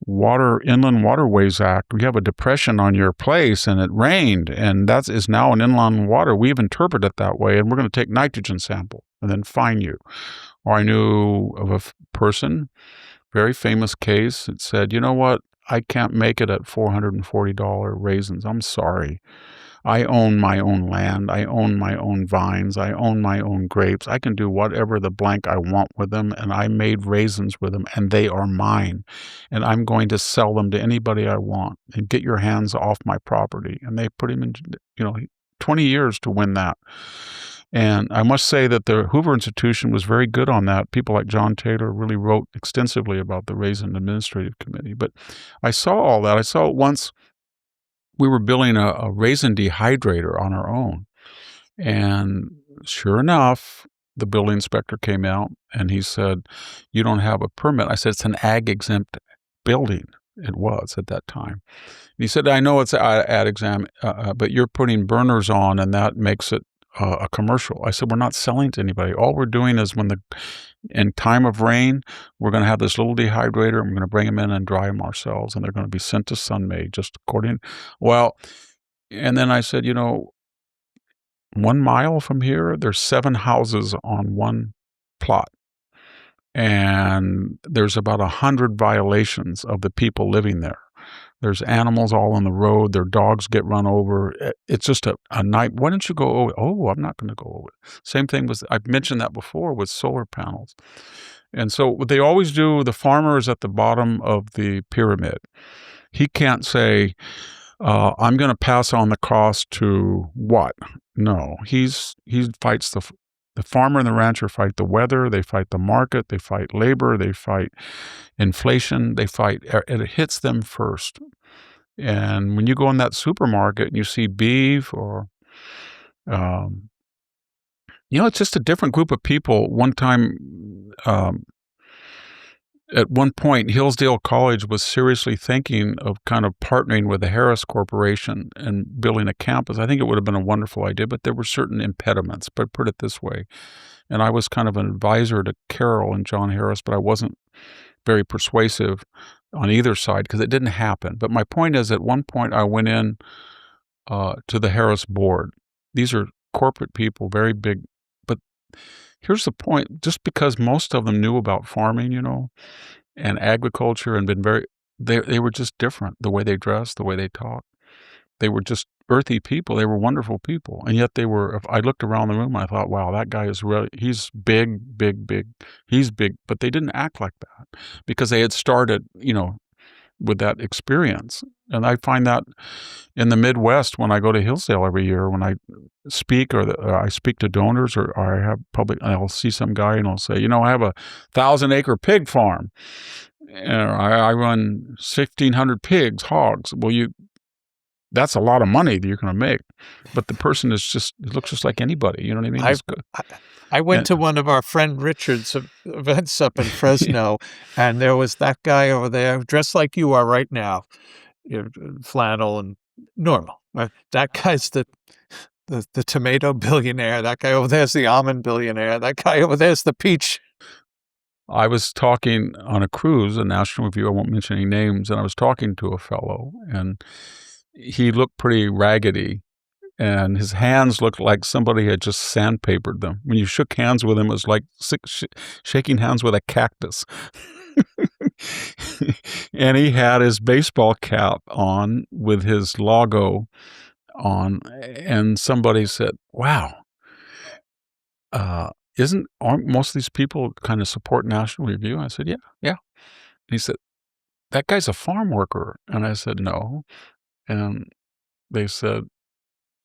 Inland Waterways Act. We have a depression on your place and it rained, and that is now an inland water. We've interpreted it that way, and we're going to take nitrogen sample and then fine you. Or I knew of a person, very famous case, that said, you know what? I can't make it at $440 raisins. I'm sorry. I own my own land. I own my own vines. I own my own grapes. I can do whatever the blank I want with them, and I made raisins with them, and they are mine, and I'm going to sell them to anybody I want, and get your hands off my property. And they put him in, 20 years to win that. And I must say that the Hoover Institution was very good on that. People like John Taylor really wrote extensively about the Raisin Administrative Committee. But I saw all that. I saw it once. We were building a raisin dehydrator on our own. And sure enough, the building inspector came out and he said, you don't have a permit. I said, it's an ag-exempt building. It was at that time. And he said, I know it's ag-exempt, but you're putting burners on and that makes it a commercial. I said, we're not selling to anybody. All we're doing is in time of rain, we're going to have this little dehydrator, and we're going to bring them in and dry them ourselves, and they're going to be sent to Sunmade, just according. Well, and then I said, 1 mile from here, there's 7 houses on one plot, and there's about 100 violations of the people living there. There's animals all on the road. Their dogs get run over. It's just a night. Why don't you go over? Oh, I'm not going to go over. Same thing I've mentioned that before with solar panels. And so what they always do, the farmer is at the bottom of the pyramid. He can't say, I'm going to pass on the cost to what? No, he fights the farmer and the rancher fight the weather, they fight the market, they fight labor, they fight inflation, it hits them first. And when you go in that supermarket and you see beef or, it's just a different group of people. One time, at one point, Hillsdale College was seriously thinking of kind of partnering with the Harris Corporation and building a campus. I think it would have been a wonderful idea, but there were certain impediments, but put it this way. And I was kind of an advisor to Carol and John Harris, but I wasn't very persuasive on either side because it didn't happen. But my point is, at one point, I went in to the Harris board. These are corporate people, very big. But here's the point. Just because most of them knew about farming, and agriculture and they were just different. The way they dressed, the way they talked. They were just earthy people. They were wonderful people. And yet I looked around the room and I thought, wow, that guy he's big, big, big. He's big. But they didn't act like that because they had started, with that experience. And I find that in the Midwest, when I go to Hillsdale every year, when I speak or I speak to donors or I have I'll see some guy and I'll say, I have a 1,000-acre pig farm. And I run 1,500 pigs, hogs. Well, that's a lot of money that you're going to make. But the person it looks just like anybody. You know what I mean? I went to one of our friend Richard's events up in Fresno, and there was that guy over there dressed like you are right now, flannel and normal. That guy's the tomato billionaire. That guy over there's the almond billionaire. That guy over there's the peach. I was talking on a cruise, a National Review, I won't mention any names, and I was talking to a fellow, and he looked pretty raggedy, and his hands looked like somebody had just sandpapered them. When you shook hands with him, it was like shaking hands with a cactus. And he had his baseball cap on with his logo on, and somebody said, wow, aren't most of these people kind of support National Review? I said, yeah. And he said, that guy's a farm worker. And I said, no. And they said,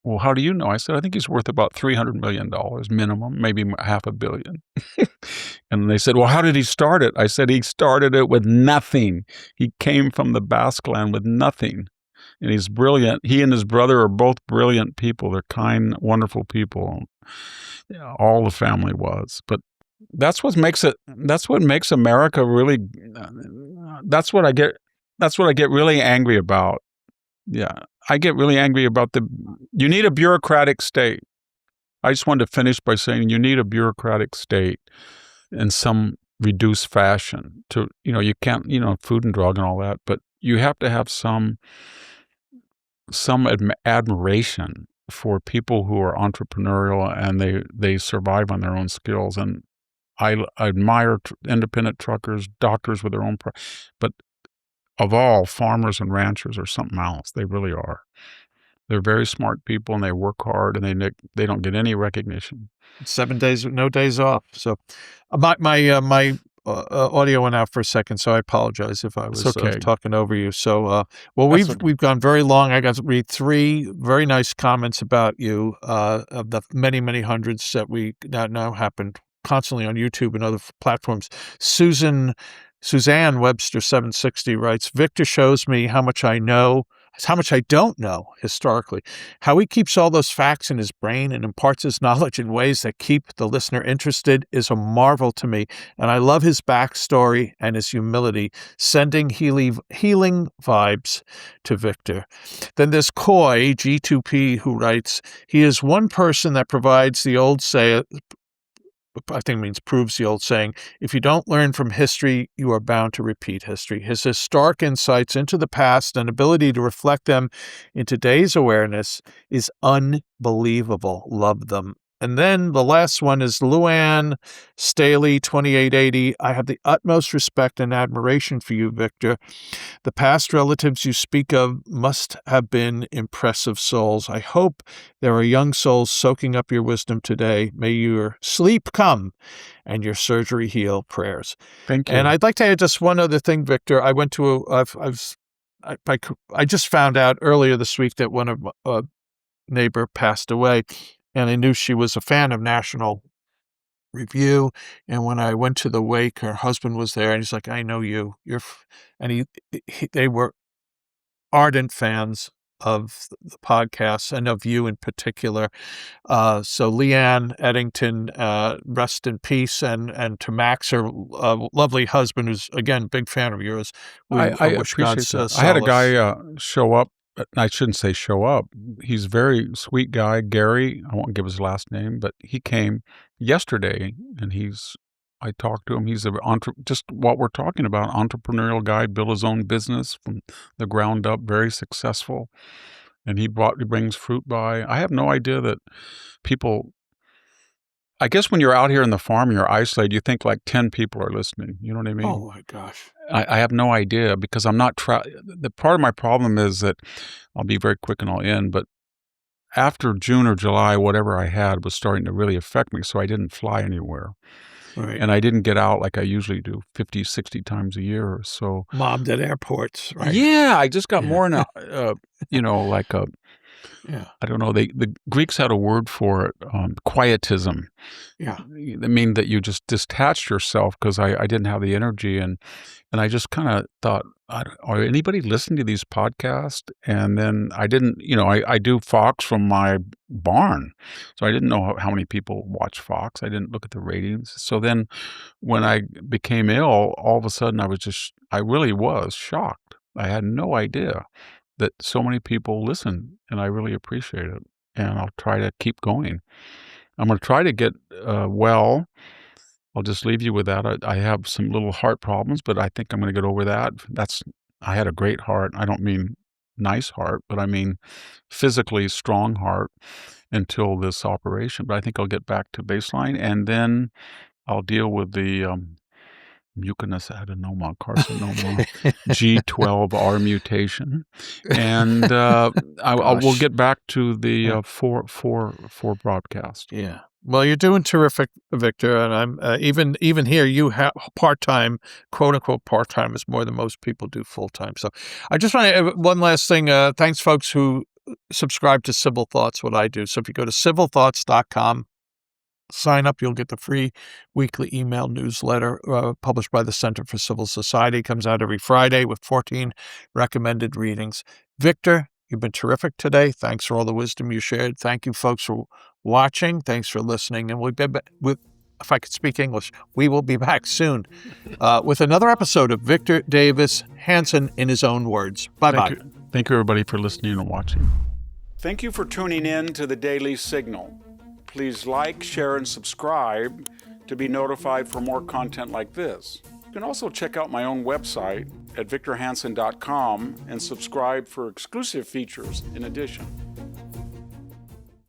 well, how do you know? I said, I think he's worth about $300 million minimum, maybe $500 million. And they said, well, how did he start it? I said, he started it with nothing. He came from the Basque Land with nothing. And he's brilliant. He and his brother are both brilliant people. They're kind, wonderful people. All the family was. But that's what makes America really, that's what I get really angry about. Yeah, I get really angry about you need a bureaucratic state. I just wanted to finish by saying you need a bureaucratic state in some reduced fashion you can't, food and drug and all that, but you have to have some admiration for people who are entrepreneurial and they survive on their own skills. And I admire independent truckers, doctors with their own, but of all, farmers and ranchers are something else. They really are. They're very smart people, and they work hard, and they don't get any recognition. 7 days, no days off. So, my audio went out for a second, so I apologize if I was talking over you. So, we've gone very long. I got to read 3 very nice comments about you of the many, many hundreds that now happen constantly on YouTube and other platforms. Suzanne Webster 760 writes, Victor shows me how much I don't know historically. How he keeps all those facts in his brain and imparts his knowledge in ways that keep the listener interested is a marvel to me. And I love his backstory and his humility, sending healing vibes to Victor. Then there's Coy, G2P, who writes, he is one person that provides the old I think means proves the old saying, if you don't learn from history, you are bound to repeat history. His historic insights into the past and ability to reflect them in today's awareness is unbelievable. Love them. And then the last one is Luann Staley, 2880. I have the utmost respect and admiration for you, Victor. The past relatives you speak of must have been impressive souls. I hope there are young souls soaking up your wisdom today. May your sleep come and your surgery heal. Prayers. Thank you. And I'd like to add just one other thing, Victor. I went to I just found out earlier this week that one of a neighbor passed away. And I knew she was a fan of National Review. And when I went to the wake, her husband was there, and he's like, I know you. And they were ardent fans. of the podcast and of you in particular. So Leanne Eddington, rest in peace, and to Max, her lovely husband, who's again big fan of yours. We I wish appreciate God's that. I had a solace. guy show up. I shouldn't say show up. He's a very sweet guy, Gary. I won't give his last name, but he came yesterday, and I talked to him. He's just what we're talking about, entrepreneurial guy, built his own business from the ground up, very successful. And he brings fruit by. I have no idea that people, I guess when you're out here in the farm, you're isolated, you think like 10 people are listening. You know what I mean? Oh my gosh. I have no idea because I'm not the part of my problem is that I'll be very quick and I'll end, but after June or July, whatever I had was starting to really affect me. So I didn't fly anywhere. Right. And I didn't get out like I usually do 50, 60 times a year or so. Mobbed at airports, right? Yeah, I just got Yeah. more in like Yeah. I don't know. The Greeks had a word for it, quietism. Yeah. I mean that you just detached yourself because I didn't have the energy, and I just kind of thought, are anybody listening to these podcasts? And then I didn't, I do Fox from my barn, so I didn't know how many people watch Fox. I didn't look at the ratings. So then when I became ill, all of a sudden I really was shocked. I had no idea that so many people listen, and I really appreciate it. And I'll try to keep going. I'm going to try to get well. I'll just leave you with that. I have some little heart problems, but I think I'm going to get over that. I had a great heart. I don't mean nice heart, but I mean physically strong heart until this operation. But I think I'll get back to baseline, and then I'll deal with the mucinous adenoma, carcinoma, G12R mutation, and we'll get back to the four broadcast. Yeah. Well, you're doing terrific, Victor, and I'm even here. You have part-time, quote unquote part-time, is more than most people do full-time. So, I just want to one last thing. Thanks, folks who subscribe to Civil Thoughts. What I do. So, if you go to civilthoughts.com. Sign up, you'll get the free weekly email newsletter published by the Center for Civil Society. It comes out every Friday with 14 recommended readings. Victor, you've been terrific today. Thanks for all the wisdom you shared. Thank you, folks, for watching. Thanks for listening. And we'll be back if I could speak English, we will be back soon with another episode of Victor Davis Hanson in his own words. Bye-bye. Thank you, everybody, for listening and watching. Thank you for tuning in to the Daily Signal. Please like, share, and subscribe to be notified for more content like this. You can also check out my own website at victorhanson.com and subscribe for exclusive features in addition.